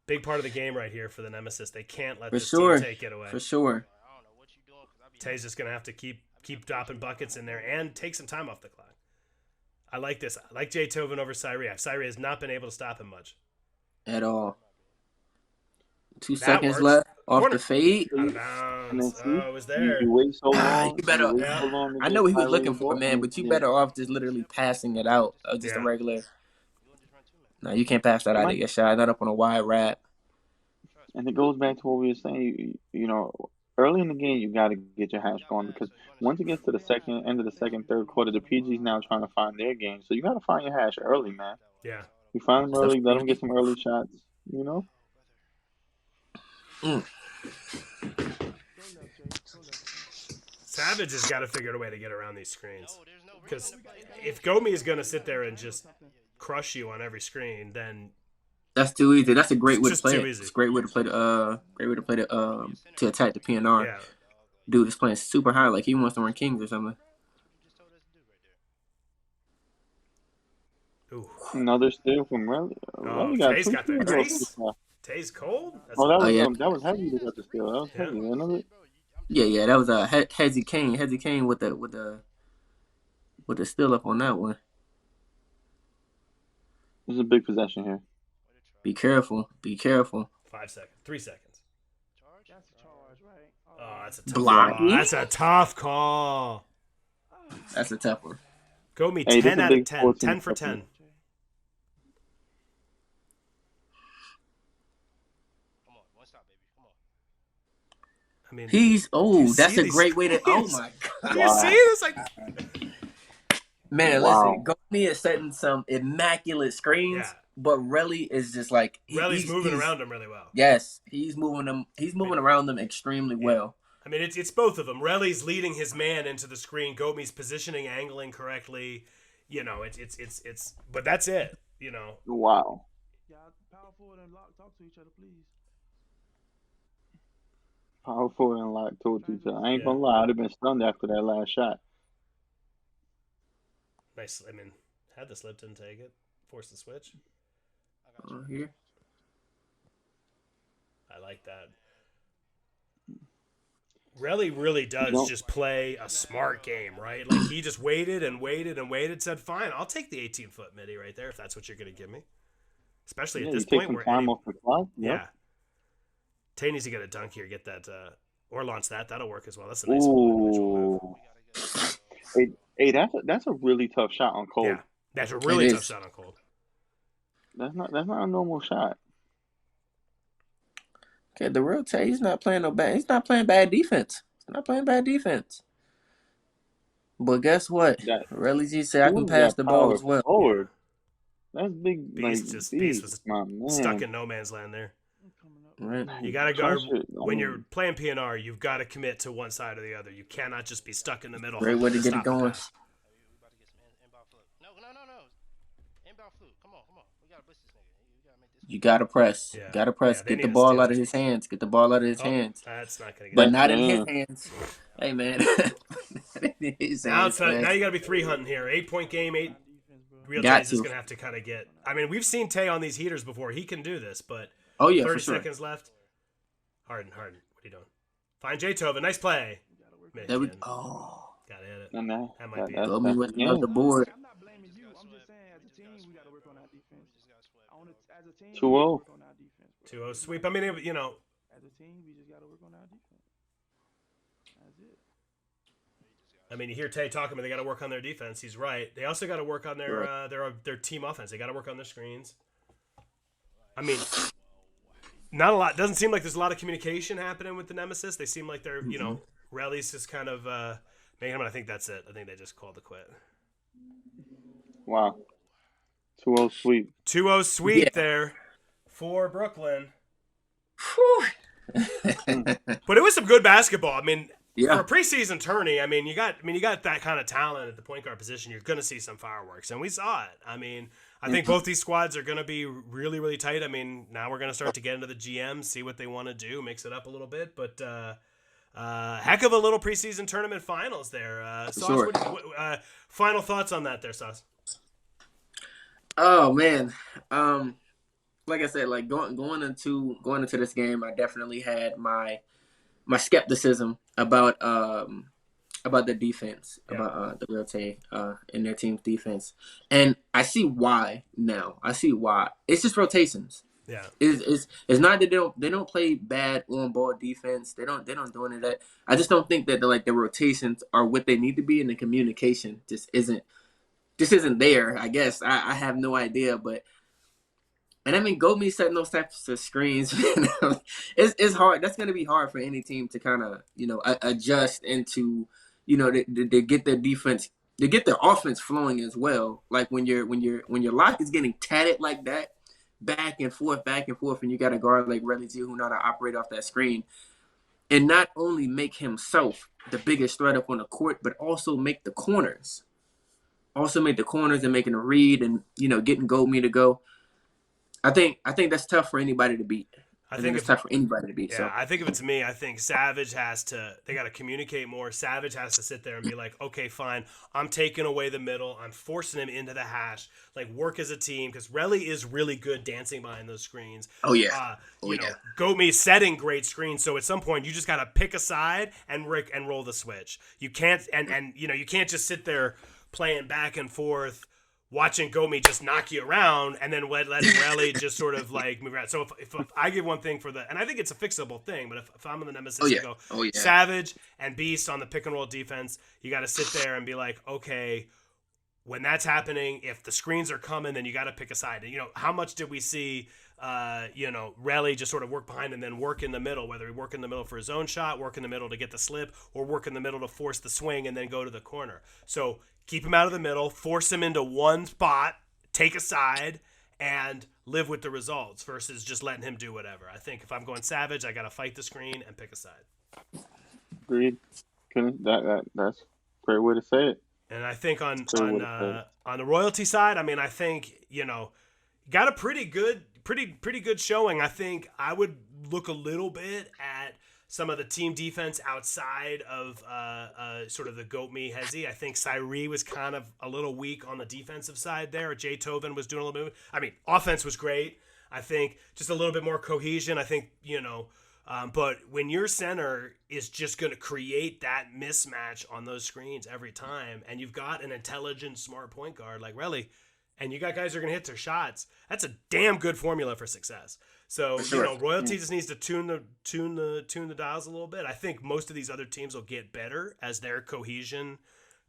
Big part of the game right here for the Nemesis. They can't let this team take it away. For sure. Tay's just going to have to keep dropping buckets in there and take some time off the clock. I like this. I like Jay Tovin over Cyria. Cyria has not been able to stop him much. At all. 2 seconds left off the fade. Out of bounds. Oh, it was there. You wait so long. You better. I know what he was looking for, man, but you better off just literally passing it out. Just a regular. No, you can't pass that out of your shot. Not up on a wide wrap. And it goes back to what we were saying. Early in the game, you got to get your hash going, because once it gets to the end of the second, third quarter, the PG's now trying to find their game. So you got to find your hash early, man. Yeah. You find them early, let them get some early shots. Savage has got to figure out a way to get around these screens. Because if Gomi is going to sit there and just crush you on every screen, then that's too easy. That's a great way to play it. Easy. It's a great way to play to attack the PNR. Yeah. Dude is playing super high, like he wants to run Kings or something. Ooh. Another steal from Relly. Tay's got the grace. Tay's cold. That was heavy to get the steal. That was heavy. Yeah. That was Hezzy Kane. Hezzy Kane with the steal up on that one. This is a big possession here. Be careful. 5 seconds. 3 seconds. That's a charge, right? Oh, that's a tough call. That's a tough call. That's a tough one. Gomi 10 out of 10. 10 for 10. I mean, that's a great way to. Oh my god! Do you see this? Man, listen, Gomi is setting some immaculate screens, but Relly is just like Relly's moving around them really well. Yes, he's moving them. He's moving around them extremely well. I mean, it's both of them. Relly's leading his man into the screen. Gomi's positioning, angling correctly. It's. But that's it. Wow. Yeah, power forward and lock. Talk to each other, please. Power forward and lock to each other. I ain't gonna lie, I'd have been stunned after that last shot. Nice. I mean, had the slip, didn't take it. Forced the switch. Here. I like that. Relly really does just play a smart game, right? Like, he just waited and waited and waited, said, fine, I'll take the 18-foot midi right there if that's what you're going to give me. Especially at this point where time off the clock. Yeah. Tay needs to get a dunk here, get that, or launch that. That'll work as well. That's a nice individual move. Hey, that's a really tough shot on cold. Yeah, that's a really tough shot on cold. That's not a normal shot. Okay, the real Tay, he's not playing bad defense. He's not playing bad defense. But guess what? Relly G said I can pass the ball as well. Forward. That's big. Beast was stuck in no man's land there. Right. You gotta go when you're playing PNR. You've got to commit to one side or the other. You cannot just be stuck in the middle. Great way to get it going. No. Inbound flute. Come on. We gotta blitz this nigga. You gotta press. Yeah. Gotta press. Get the ball out of his hands. Get the ball out of his hands. That's not gonna get. But not in his hands. Hey man. Now you gotta be 3 hunting here. 8-point game. Real Tay's just gonna have to kind of get. I mean, we've seen Tay on these heaters before. He can do this, but. Oh yeah, 30 for sure. seconds left. Harden. What are you doing? Find J-Tove. Nice play. There we Gotta hit it. And That might be it. go me with another board. I'm not blaming you. I'm just saying, as a team, we got to work on our defense. As a team, 2-0. we gotta work on our defense. 2-0 sweep. I mean, you know. As a team, we just got to work on our defense. That's it. I mean, you hear Tay talking about they got to work on their defense. He's right. They also got to work on their team offense. They got to work on their screens. I mean, not a lot. Doesn't seem like there's a lot of communication happening with the Nemesis. They seem like they're, you know, Relly's just kind of making them. I think that's it. I think they just called the quit. Wow. 2-0 sweep. 2-0 sweep there for Brooklyn. But it was some good basketball. I mean, for a preseason tourney, I mean, you got that kind of talent at the point guard position. You're going to see some fireworks, and we saw it. I mean, I think both these squads are going to be really, really tight. I mean, now we're going to start to get into the GM, see what they want to do, mix it up a little bit. But heck of a little preseason tournament finals there. Sauce, final thoughts on that there, Sauce? Oh man, like I said, like going into this game, I definitely had my skepticism about the defense, about the Realty and their team's defense, and I see why now. I see why. It's just rotations. Yeah, it's not that they don't play bad on ball defense. They don't do any of that. I just don't think that the rotations are what they need to be, and the communication just isn't there. I guess I have no idea, but. And I mean, Gomi setting those types of screens, it's hard. That's going to be hard for any team to kind of, adjust into, to get their defense, to get their offense flowing as well. Like when your lock is getting tatted like that, back and forth, and you got a guard like Relly G who know how to operate off that screen, and not only make himself the biggest threat up on the court, but also make the corners, and making a read and getting Gomi to go. I think that's tough for anybody to beat. I think it's tough for anybody to beat. Yeah, so. I think if it's me, I think Savage they got to communicate more. Savage has to sit there and be like, okay, fine, I'm taking away the middle. I'm forcing him into the hash. Like, work as a team, because Relly is really good dancing behind those screens. Oh, yeah. Gomi's setting great screens, so at some point, you just got to pick a side and roll the switch. You can't, you can't just sit there playing back and forth, watching Gomi just knock you around and then letting Relly just sort of like move around. So if I give one thing and I think it's a fixable thing, but if I'm in the Nemesis, I go Savage and Beast on the pick and roll defense, you got to sit there and be like, okay, when that's happening, if the screens are coming, then you got to pick a side. And, how much did we see, Relly just sort of work behind and then work in the middle, whether he work in the middle for his own shot, work in the middle to get the slip, or work in the middle to force the swing and then go to the corner. So keep him out of the middle, force him into one spot, take a side, and live with the results versus just letting him do whatever. I think if I'm going Savage, I got to fight the screen and pick a side. Agreed. That's a great way to say it. And I think on the Royalty side, I mean, I think, got a pretty good showing. I think I would look a little bit at some of the team defense outside of sort of the Goat-Me Hezi. I think Cyree was kind of a little weak on the defensive side there. Jay Tobin was doing a little bit. I mean, offense was great. I think just a little bit more cohesion. I think, but when your center is just going to create that mismatch on those screens every time, and you've got an intelligent, smart point guard like Relly, and you got guys who are going to hit their shots, that's a damn good formula for success. So, Royalty just needs to tune the dials a little bit. I think most of these other teams will get better as their cohesion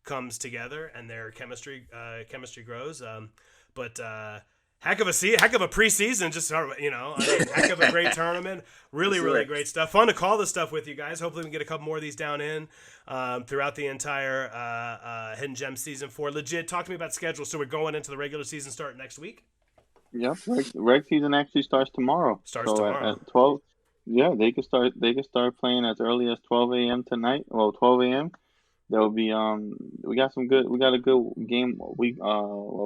comes together and their chemistry grows. But heck of a preseason, just heck of a great tournament. Really great stuff. Fun to call this stuff with you guys. Hopefully we can get a couple more of these down in throughout the entire Hidden Gem Season 4. Legit, talk to me about schedule. So we're going into the regular season start next week? Yep, reg season actually starts tomorrow. Tomorrow at 12. Yeah, they can start playing as early as 12 a.m. tonight. Well, 12 a.m. There'll be we got a good game.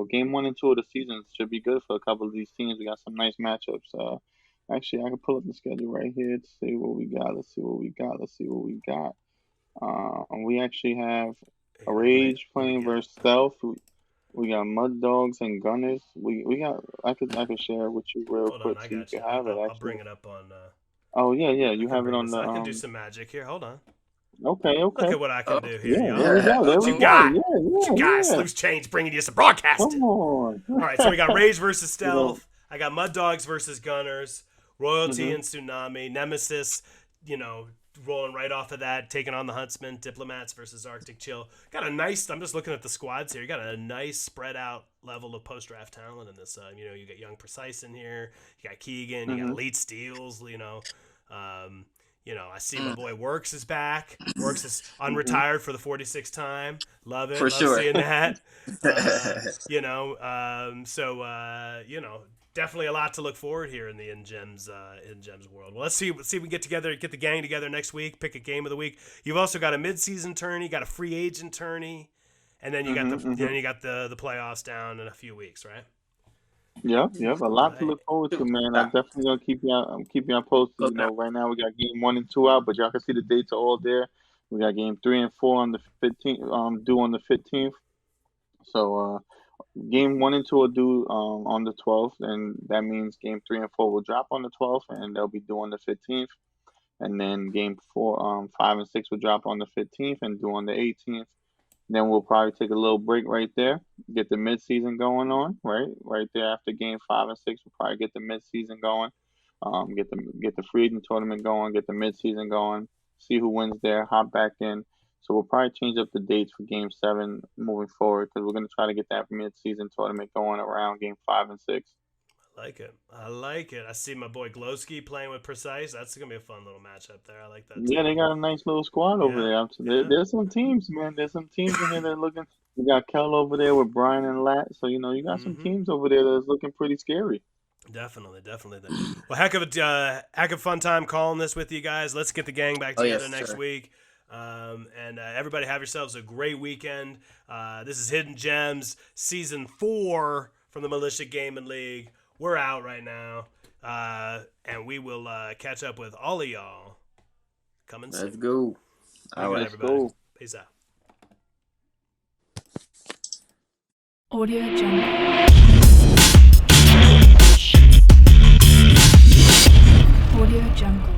Game 1 and 2 of the season should be good for a couple of these teams. We got some nice matchups. Actually, I can pull up the schedule right here to see what we got. Let's see what we got. We actually have Rage playing versus Stealth. We got Mud Dogs and Gunners. We got. I could share it with you real quick so you can have it. I'll bring it up on. Oh yeah, yeah. You I can have it bring on this- the. I can do some magic here. Hold on. Okay, Look okay. at what I can do here, Yeah, y'all. there we go. There What we you go. got? Yeah, What you yeah, got? yeah. Loose Change bringing you some broadcasting. Come on. All right, so we got Rays versus You know. Stealth. I got Mud Dogs versus Gunners. Royalty Mhm. and Tsunami. Nemesis, rolling right off of that, taking on the Huntsmen. Diplomats versus Arctic Chill. Got a nice, I'm just looking at the squads here. You got a nice spread out level of post-draft talent in this. You got Young Precise in here. You got Keegan. You got Mhm. Elite Steels, I see my boy Works is back. Works is unretired for the 46th time. Love it. For Love sure. seeing that. Definitely a lot to look forward here in the in Gems world. Well, let's see if we can get the gang together next week. Pick a game of the week. You've also got a mid-season tourney, got a free agent tourney, and then you got the playoffs down in a few weeks, right? Yep. A lot to look forward to, man. I'm definitely gonna keep y'all posted. Right now we got game 1 and 2 out, but y'all can see the dates are all there. We got game 3 and 4 on the 15th, due on the 15th. So game 1 and 2 are due on the 12th, and that means game 3 and 4 will drop on the 12th, and they'll be due on the 15th. And then game 4, 5 and 6 will drop on the 15th and due on the 18th. Then we'll probably take a little break right there, get the mid-season going on, right there after game 5 and 6. We'll probably get the mid-season going, get the free agent tournament going, get the mid-season going, see who wins there, hop back in. So we'll probably change up the dates for game 7 moving forward because we're going to try to get that mid-season tournament going around game 5 and 6. I like it. I see my boy Glowski playing with Precise. That's gonna be a fun little matchup there. I like that. Yeah, they got a nice little squad over there. There's some teams, man. There's some teams in here that are looking. You got Kel over there with Brian and Lat. So you got some teams over there that's looking pretty scary. Definitely. Well, heck of a fun time calling this with you guys. Let's get the gang back together next week. And everybody have yourselves a great weekend. This is Hidden Gems Season 4 from the Militia Gaming League. We're out right now, and we will catch up with all of y'all coming soon. Let's go. All right, everybody. Go. Peace out. Audio Jungle. Audio Jungle.